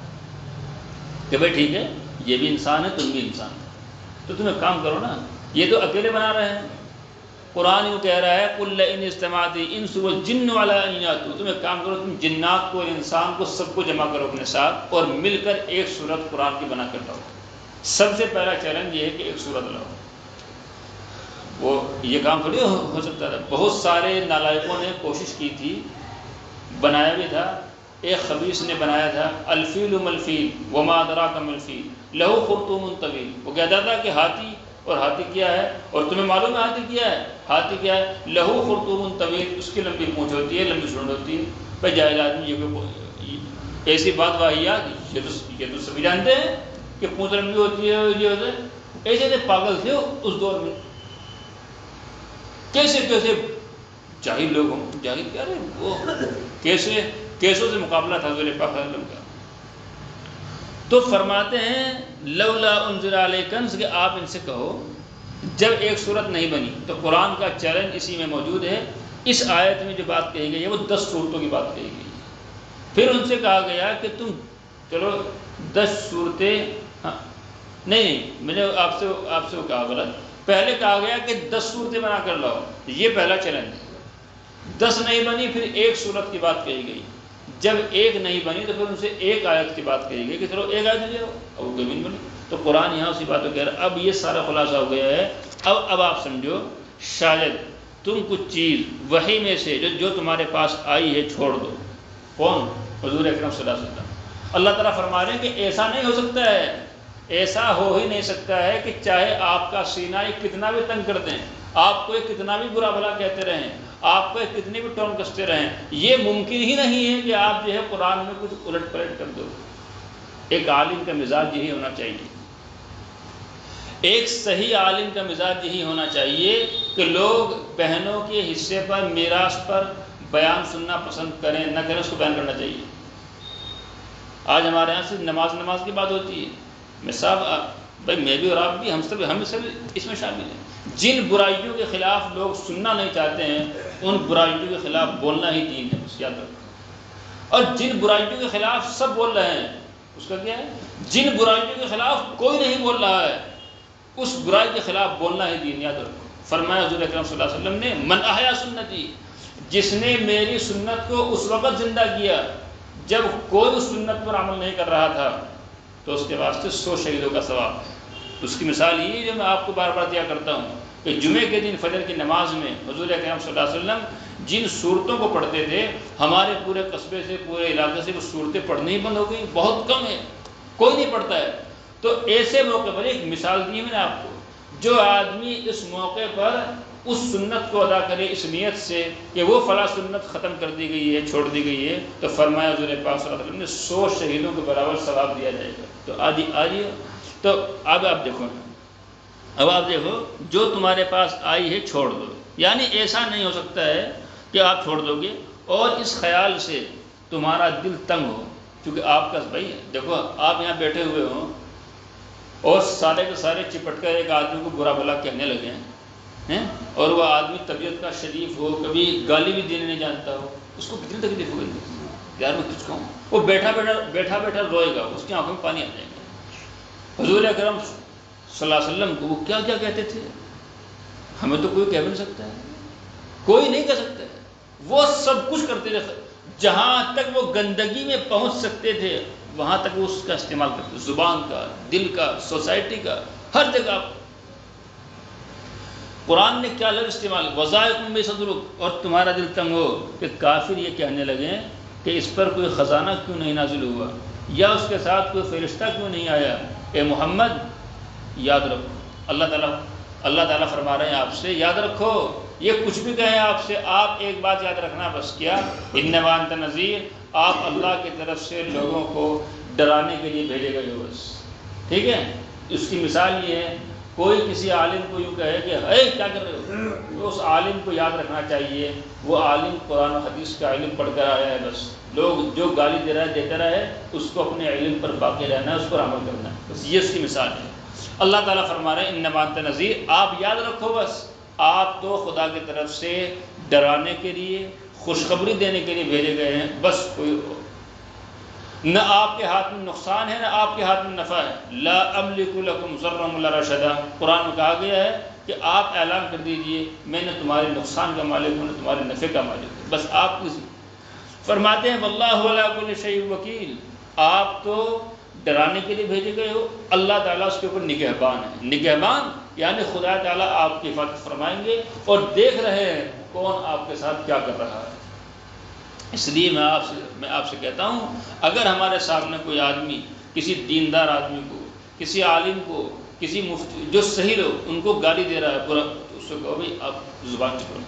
کہ بھائی ٹھیک ہے، یہ بھی انسان ہے، تم بھی انسان ہے، تو تم ایک کام کرو نا، یہ تو اکیلے بنا رہے ہیں، قرآن یوں کہہ رہا ہے قُلْ لَئِنِ اجْتَمَعَتِ الْإِنسُ وَالْجِنُّ عَلَىٰ أَن يَأْتُوا، تم ایک کام کرو، تم جنات کو اور انسان کو سب کو جمع کرو اپنے ساتھ اور مل کر ایک صورت قرآن کی بنا کر لاؤ۔ سب سے پہلا چیلنج یہ ہے کہ ایک صورت لاؤ۔ وہ یہ کام تھوڑی ہو سکتا تھا، بہت سارے نالائقوں نے کوشش کی تھی، بنایا بھی تھا۔ ایک خبیث نے بنایا تھا الفیل ملفیل وما ادراک ملفیل لہو خرطوم طویل، وہ کہتا تھا کہ ہاتھی، اور ہاتھی کیا ہے، اور تمہیں معلوم ہے ہاتھی کیا ہے؟ ہاتھی کیا ہے؟ لہو خرطوم طویل، اس کی لمبی پونچھ ہوتی ہے، لمبی سونڈ ہوتی ہے۔ بھائی جاہل آدمی یہ ایسی بات واہیات، یہ تو سبھی جانتے ہیں کہ پونچھ لمبی ہوتی ہے، یہ ہوتا ہے، ایسے پاگل تھے اس دور میں، کیسے جاہل لوگ ہوں، جاہل کیا رہے وہ، کیسوں سے مقابلہ تھا حضور پاک صلی اللہ علیہ وسلم کا۔ تو فرماتے ہیں لولا انزل علیہ کنز، کہ آپ ان سے کہو جب ایک صورت نہیں بنی تو قرآن کا چیلنج اسی میں موجود ہے اس آیت میں جو بات کہی گئی ہے وہ 10 صورتوں کی بات کہی گئی ہے۔ پھر ان سے کہا گیا کہ تم چلو 10 صورتیں، نہیں میں نے آپ سے وہ کہا غلط، پہلے کہا گیا کہ 10 صورتیں بنا کر لاؤ، یہ پہلا چیلنج۔ 10 نہیں بنی، پھر ایک صورت کی بات کہی گئی، جب ایک نہیں بنی تو پھر ان سے ایک آیت کی بات کہی گئی کہ چلو ایک آیت لے آؤ، اور وہ کبھی نہیں بنی۔ تو قرآن یہاں اسی بات کو کہہ رہا ہے۔ اب یہ سارا خلاصہ ہو گیا ہے، اب آپ سمجھو، شاید تم کچھ چیز وحی میں سے جو تمہارے پاس آئی ہے چھوڑ دو۔ کون؟ حضور اکرم صلی اللہ علیہ وسلم۔ اللہ تعالیٰ فرما رہے ہیں کہ ایسا نہیں ہو سکتا ہے، ایسا ہو ہی نہیں سکتا ہے کہ چاہے آپ کا سینہ کتنا بھی تنگ کر دیں، آپ کو کتنا بھی برا بھلا کہتے رہیں، آپ کو کتنی بھی ٹون کستے رہیں، یہ ممکن ہی نہیں ہے کہ آپ جو ہے قرآن میں کچھ الٹ پلٹ کر دو۔ ایک عالم کا مزاج یہی ہونا چاہیے، ایک صحیح عالم کا مزاج یہی ہونا چاہیے کہ لوگ بہنوں کے حصے پر، میراث پر بیان سننا پسند کریں نہ کریں، اس کو بیان کرنا چاہیے۔ آج ہمارے یہاں صرف نماز کی بات ہوتی ہے، میں صاحب بھائی میں بھی اور آپ بھی، ہم سب اس میں شامل ہیں۔ جن برائیوں کے خلاف لوگ سننا نہیں چاہتے ہیں، ان برائیوں کے خلاف بولنا ہی دین ہے، بس یاد رکھو۔ اور جن برائیوں کے خلاف سب بول رہے ہیں، اس کا کیا ہے؟ جن برائیوں کے خلاف کوئی نہیں بول رہا ہے، اس برائی کے خلاف بولنا ہی دین، یاد رکھو۔ فرمایا حضور اکرم صلی اللہ علیہ وسلم نے، من احیا سنتی، جس نے میری سنت کو اس وقت زندہ کیا جب کوئی اس سنت پر عمل نہیں کر رہا تھا، تو اس کے واسطے 100 شہیدوں کا ثواب۔ اس کی مثال یہ جو میں آپ کو بار بار دیا کرتا ہوں کہ جمعے کے دن فجر کی نماز میں حضور اکرم صلی اللہ علیہ وسلم جن صورتوں کو پڑھتے تھے، ہمارے پورے قصبے سے، پورے علاقے سے وہ صورتیں پڑھنی ہی بند ہو گئی، بہت کم ہے، کوئی نہیں پڑھتا ہے۔ تو ایسے موقع پر ایک مثال دی میں نے آپ کو، جو آدمی اس موقع پر اس سنت کو ادا کرے اس نیت سے کہ وہ فلاں سنت ختم کر دی گئی ہے، چھوڑ دی گئی ہے، تو فرمایا حضور پاک صلی اللہ علیہ وسلم نے 100 شہیدوں کے برابر ثواب دیا جائے گا۔ تو آج تو اب آپ دیکھو، جو تمہارے پاس آئی ہے چھوڑ دو، یعنی ایسا نہیں ہو سکتا ہے کہ آپ چھوڑ دو گے اور اس خیال سے تمہارا دل تنگ ہو، کیونکہ آپ کا بھائی دیکھو، آپ یہاں بیٹھے ہوئے ہوں اور سارے کے سارے چپٹ کر ایک آدمی کو برا بھلا کہنے لگے ہیں، اور وہ آدمی طبیعت کا شریف ہو، کبھی گالی بھی دینے نہیں جانتا ہو، اس کو کتنی تکلیف ہوگی یار، میں کچھ کہوں، وہ بیٹھا بیٹھا روئے گا، اس کی آنکھوں میں پانی آ جائے گا۔ حضور اکرم صلی اللہ علیہ وسلم کو وہ کیا کیا کہتے تھے، ہمیں تو کوئی کہہ بھی نہیں سکتا ہے، کوئی نہیں کہہ سکتا ہے، وہ سب کچھ کرتے تھے، جہاں تک وہ گندگی میں پہنچ سکتے تھے وہاں تک وہ اس کا استعمال کرتے، زبان کا، دل کا، سوسائٹی کا، ہر جگہ۔ قرآن نے کیا لفظ استعمال، وَضَائِقٌ بِصَدْرِكَ، اور تمہارا دل تنگ ہو کہ کافر یہ کہنے لگے کہ اس پر کوئی خزانہ کیوں نہیں نازل ہوا، یا اس کے ساتھ کوئی فرشتہ کیوں نہیں آیا، اے محمد یاد رکھو۔ اللہ تعالیٰ فرما رہے ہیں آپ سے، یاد رکھو، یہ کچھ بھی کہیں آپ سے، آپ ایک بات یاد رکھنا بس، کیا، اِنَّمَا أَنْتَ نَذِيرٌ، آپ اللہ کی طرف سے لوگوں کو ڈرانے کے لیے بھیجے گئے ہو بس، ٹھیک ہے۔ اس کی مثال یہ ہے، کوئی کسی عالم کو یوں کہے کہ اے کیا کر رہے ہو، تو اس عالم کو یاد رکھنا چاہیے وہ عالم قرآن و حدیث کا علم پڑھ کر آیا ہے، بس لوگ جو گالی دے رہا ہے دیتے رہے، اس کو اپنے علم پر باقی رہنا ہے، اس پر عمل کرنا ہے، بس یہ اس کی مثال ہے۔ اللہ تعالیٰ فرما رہے ہیں انما انت نذیر، آپ یاد رکھو بس، آپ تو خدا کی طرف سے ڈرانے کے لیے، خوشخبری دینے کے لیے بھیجے گئے ہیں، بس کوئی نہ آپ کے ہاتھ میں نقصان ہے نہ آپ کے ہاتھ میں نفع ہے۔ لا املک لکم ضرا ولا رشدا، قرآن میں کہا گیا ہے کہ آپ اعلان کر دیجئے میں نے تمہارے نقصان کا مالک ہوں نہ تمہارے نفع کا مالک ہوں، بس آپ کسی فرماتے ہیں واللہ علی کل شیء وکیل، آپ تو ڈرانے کے لیے بھیجے گئے ہو، اللہ تعالیٰ اس کے اوپر نگہبان ہے۔ نگہبان یعنی خدا تعالیٰ آپ کی حفاظت فرمائیں گے اور دیکھ رہے ہیں کون آپ کے ساتھ کیا کر رہا ہے۔ اس لیے میں آپ سے کہتا ہوں، اگر ہمارے سامنے کوئی آدمی کسی دیندار آدمی کو، کسی عالم کو، کسی مفتی جو صحیح لوگ ان کو گالی دے رہا ہے پورا، اس سے کہو بھائی آپ زبان چکو،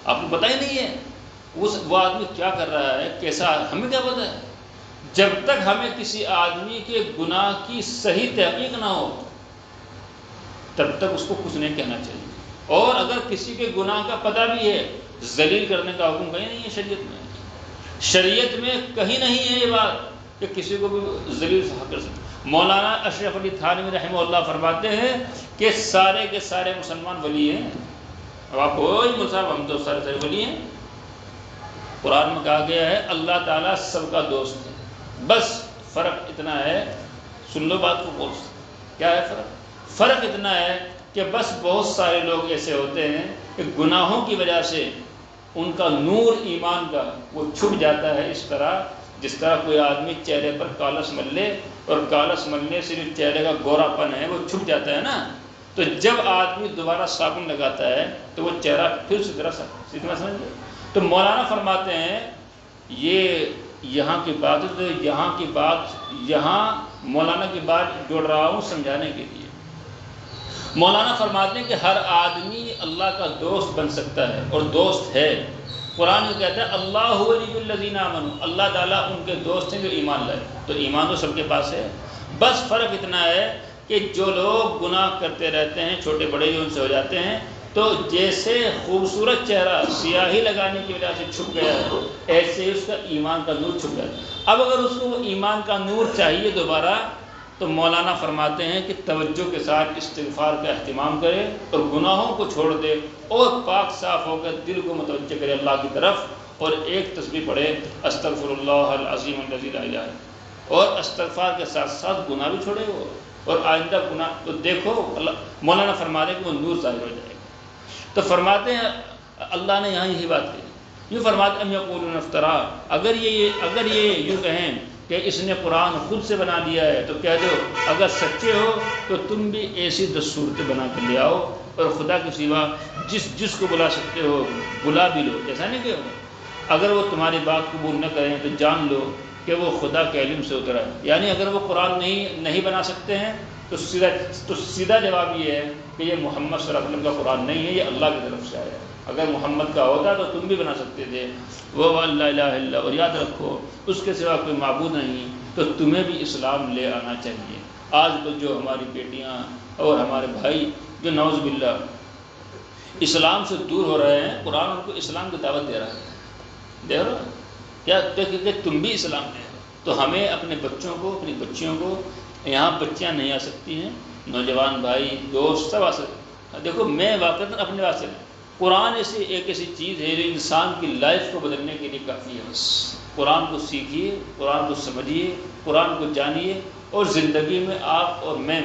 آپ کو پتہ ہی نہیں ہے وہ آدمی کیا کر رہا ہے، کیسا، ہمیں کیا پتہ ہے۔ جب تک ہمیں کسی آدمی کے گناہ کی صحیح تحقیق نہ ہو تب تک اس کو کچھ نہیں کہنا چاہیے، اور اگر کسی کے گناہ کا پتہ بھی ہے، ذلیل کرنے کا حکم کہیں نہیں ہے شریعت میں، شریعت میں کہیں نہیں ہے یہ بات کہ کسی کو بھی ذلیل کر سکتے۔ مولانا اشرف علی تھانوی رحمہ اللہ فرماتے ہیں کہ سارے کے سارے مسلمان ولی ہیں، اب آپ کوئی مصحف ہم تو سارے ولی ہیں. قرآن میں کہا گیا ہے اللہ تعالیٰ سب کا دوست ہے. بس فرق اتنا ہے، سن لو بات کو بہت، کیا ہے فرق اتنا ہے کہ بس بہت سارے لوگ ایسے ہوتے ہیں کہ گناہوں کی وجہ سے ان کا نور ایمان کا وہ چھپ جاتا ہے، اس طرح جس طرح کوئی آدمی چہرے پر کالس مل لے اور کالس ملنے سے جو چہرے کا گورا پن ہے وہ چھپ جاتا ہے نا. تو جب آدمی دوبارہ صابن لگاتا ہے تو وہ چہرہ پھر سے ذرا سمجھ لے. تو مولانا فرماتے ہیں یہ یہاں کی بات ہے، تو یہاں کی بات یہاں مولانا کی بات جوڑ رہا ہوں سمجھانے کے لیے. مولانا فرماتے ہیں کہ ہر آدمی اللہ کا دوست بن سکتا ہے اور دوست ہے. قرآن یہ کہتا ہے اللہ ولی الذین آمنوا، اللہ تعالیٰ ان کے دوست ہیں جو ایمان لائے. تو ایمان تو سب کے پاس ہے، بس فرق اتنا ہے کہ جو لوگ گناہ کرتے رہتے ہیں چھوٹے بڑے جو ان سے ہو جاتے ہیں، تو جیسے خوبصورت چہرہ سیاہی لگانے کی وجہ سے چھپ گیا ہے، ایسے ہی اس کا ایمان کا نور چھپ گیا. اب اگر اس کو ایمان کا نور چاہیے دوبارہ، تو مولانا فرماتے ہیں کہ توجہ کے ساتھ استغفار کا اہتمام کرے اور گناہوں کو چھوڑ دے اور پاک صاف ہو کر دل کو متوجہ کرے اللہ کی طرف، اور ایک تسبیح پڑھے استغفر اللہ العظیم الذی لا الہ، اور استغفار کے ساتھ ساتھ گناہ بھی چھوڑے وہ، اور آئندہ گناہ تو دیکھو مولانا فرماتے ہیں کہ وہ نور ظاہر ہو جائے گا. تو فرماتے ہیں اللہ نے یہاں یہی بات کہی، یوں فرماتے ام یقولون افترا، اگر یہ یوں کہیں کہ اس نے قرآن خود سے بنا دیا ہے تو کہہ دو اگر سچے ہو تو تم بھی ایسی 10 صورتیں بنا کر لے آؤ اور خدا کے سوا جس کو بلا سکتے ہو بلا بھی لو. ایسا نہیں کہ اگر وہ تمہاری بات قبول نہ کریں تو جان لو کہ وہ خدا کے علم سے اترا ہے. یعنی اگر وہ قرآن نہیں بنا سکتے ہیں تو سیدھا جواب یہ ہے کہ یہ محمد صلی اللہ علیہ وسلم کا قرآن نہیں ہے، یہ اللہ کی طرف سے آیا ہے. اگر محمد کا ہوتا تو تم بھی بنا سکتے تھے. وہ لا الہ الا، اور یاد رکھو اس کے سوا کوئی معبود نہیں، تو تمہیں بھی اسلام لے آنا چاہیے. آج کل جو ہماری بیٹیاں اور ہمارے بھائی جو نعوذ باللہ اسلام سے دور ہو رہے ہیں، قرآن ان کو اسلام کی دعوت دے رہا ہے. دیکھ رہا کیا کہ تم بھی اسلام لے آؤ. تو ہمیں اپنے بچوں کو اپنی بچیوں کو، یہاں بچیاں نہیں آ سکتی ہیں، نوجوان بھائی دوست سب آ سکتے. دیکھو میں واقعاً اپنے واسطے قرآن ایک ایسی چیز ہے جو انسان کی لائف کو بدلنے کے لیے کافی ہے. بس قرآن کو سیکھیے، قرآن کو سمجھیے، قرآن کو جانیے، اور زندگی میں آپ اور میں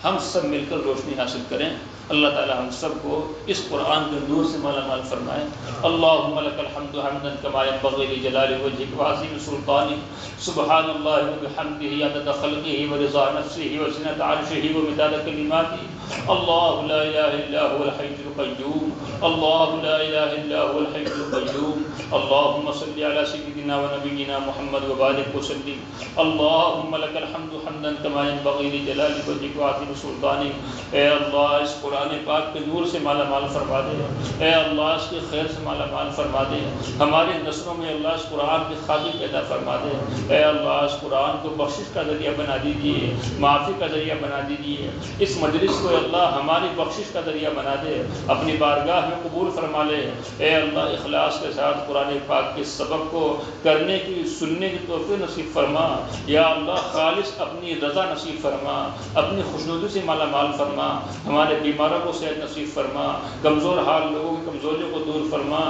ہم سب مل کر روشنی حاصل کریں. اللہ تعالی ہم سب کو اس قرآن کے نور سے مالا مال فرمائے. اللہم لک الحمد حمدا کما ینبغی لجلال وجہک وعظیم سلطانک، سبحان اللہ وبحمدہ عدد خلقہ ورضا نفسہ وزنۃ عرشہ ومداد کلماتہ. اللہ لا الہ الا هو الحی القیوم، اللہ لا الہ الا هو الحی القیوم. اللہم صل علی سیدنا ونبینا محمد وبارک وسلم. اللہم لک الحمد حمدا کما ینبغی لجلال وجہک وعظیم سلطانک. اے اللہ اس قرآن پاک کے نور سے مالا مال فرما دے. اے اللہ اس کے خیر سے مالا مال فرما دے. ہماری نسلوں میں اللہ اس قرآن کے خادم پیدا فرما دے. اے اللہ اس قرآن کو بخشش کا ذریعہ بنا دیجیے، معافی کا ذریعہ بنا دیجیے. اس مجلس کو اللہ ہماری بخشش کا ذریعہ بنا دے، اپنی بارگاہ میں قبول فرما لے. اے اللہ اخلاص کے ساتھ قرآن پاک کے سبق کو کرنے کی، سننے کی توفیق نصیب فرما. یا اللہ خالص اپنی رضا نصیب فرما، اپنی خوشنودی سے مالا مال فرما. ہمارے بیماروں کو صحت نصیب فرما، کمزور حال لوگوں کی کمزوریوں کو دور فرما.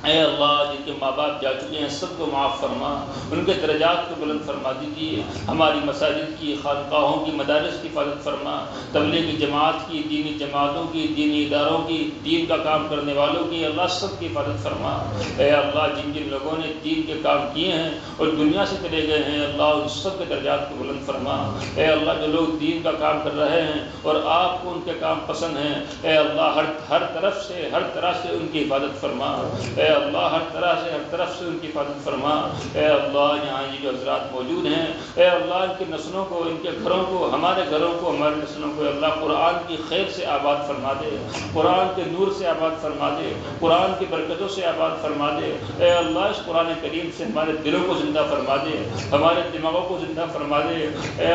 اے اللہ جن کے ماں باپ جا چکے ہیں سب کو معاف فرما، ان کے درجات کو بلند فرما دیجیے. ہماری مساجد کی، خانقاہوں کی، مدارس کی حفاظت فرما. تبلیغی جماعت کی، دینی جماعتوں کی، دینی اداروں کی، دین کا کام کرنے والوں کی اللہ سب کی حفاظت فرما. اے اللہ جن جن لوگوں نے دین کے کام کیے ہیں اور دنیا سے چلے گئے ہیں اللہ ان سب کے درجات کو بلند فرما. اے اللہ جو لوگ دین کا کام کر رہے ہیں اور آپ کو ان کے کام پسند ہیں، اے اللہ ہر طرف سے ان کی حفاظت فرما. اے اللہ ہر طرف سے ان کی حفاظت فرما. اے اللہ یہاں یہ جو حضرات موجود ہیں، اے اللہ ان کی نسلوں کو، ان کے گھروں کو، ہمارے گھروں کو، ہماری نسلوں کو اللہ قرآن کی خیر سے آباد فرما دے، قرآن کے نور سے آباد فرما دے، قرآن کی برکتوں سے آباد فرما دے. اے اللہ اس قرآن کریم سے ہمارے دلوں کو زندہ فرما دے، ہمارے دماغوں کو زندہ فرما دے. اے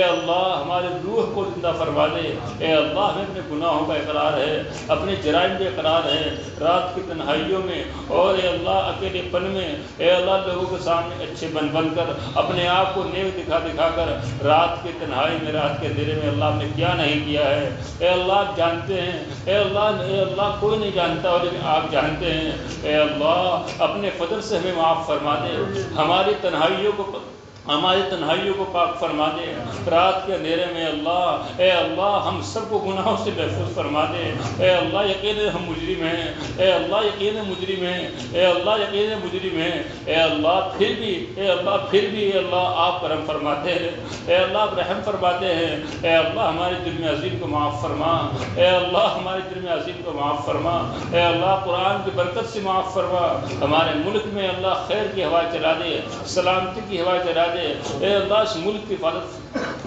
اللہ ہمارے روح کو زندہ فرما دے. اے اللہ ہمیں اپنے گناہوں کا اقرار ہے، اپنے جرائم کا اقرار ہے. رات کی تنہائیوں تنہائیوں میں اور اے اللہ اکیلے پن میں اے اللہ لوگوں کے سامنے اچھے بن کر اپنے آپ کو نیک دکھا کر رات کی تنہائی میں رات کے اندھیرے میں اللہ نے کیا نہیں کیا ہے۔ اے اللہ آپ جانتے ہیں، اے اللہ کوئی نہیں جانتا اور لیکن آپ جانتے ہیں۔ اے اللہ اپنے فضل سے ہمیں معاف فرما دے، ہماری تنہائیوں کو پاک فرما دے، رات کے اندھیرے میں اے اللہ ہم سب کو گناہوں سے محفوظ فرما دے۔ اے اللہ یقیناً ہم مجرم ہیں، اے اللہ یقیناً مجرم ہیں، اے اللہ یقیناً مجرم ہیں۔ اے اللہ پھر بھی اے اللہ آپ کرم فرماتے ہیں، اے اللہ آپ رحم فرماتے ہیں۔ اے اللہ ہمارے جرم عظیم کو معاف فرما، اے اللہ ہمارے جرم عظیم کو معاف فرما، اے اللہ قرآن کی برکت سے معاف فرما، ہمارے ملک میں اللہ خیر کی ہوا چلا دے، سلامتی کی ہوا چلا دے۔ اے اللہ اس ملک کی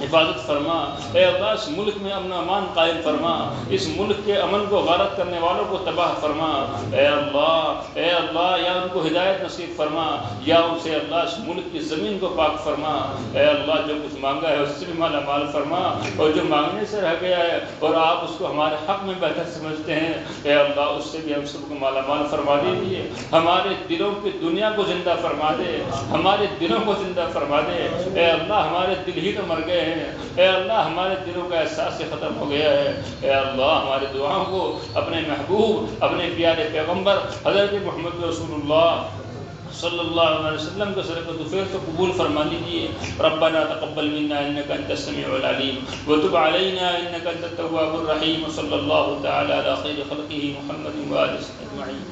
حفاظت فرما، اے اللہ اس ملک میں امن و امان قائم فرما، اس ملک کے امن کو غارت کرنے والوں کو تباہ فرما۔ اے اللہ یا ان کو ہدایت نصیب فرما یا ان سے اللہ اس ملک کی زمین کو پاک فرما۔ اے اللہ جو کچھ مانگا ہے اس سے بھی مالا مال فرما، اور جو مانگنے سے رہ گیا ہے اور آپ اس کو ہمارے حق میں بہتر سمجھتے ہیں، اے اللہ اس سے بھی ہم سب کو مالا مال فرما دیجیے۔ ہمارے دلوں کی دنیا کو زندہ فرما دے، ہمارے دلوں کو زندہ فرما دے۔ اے اللہ ہمارے دل ہی تو مر گئے ہیں، اے اللہ ہمارے دلوں کا احساس سے ختم ہو گیا ہے۔ اے اللہ ہمارے دعاؤں کو اپنے محبوب اپنے پیارے پیغمبر حضرت محمد رسول اللہ صلی اللہ علیہ وسلم کے صدقۃ الفطر کو قبول فرما لیجیے۔ ربنا تقبل منا انك انت السميع العليم وتب علينا انك انت التواب الرحيم وصلى الله تعالى على خير خلقه محمد وآله اجمعين۔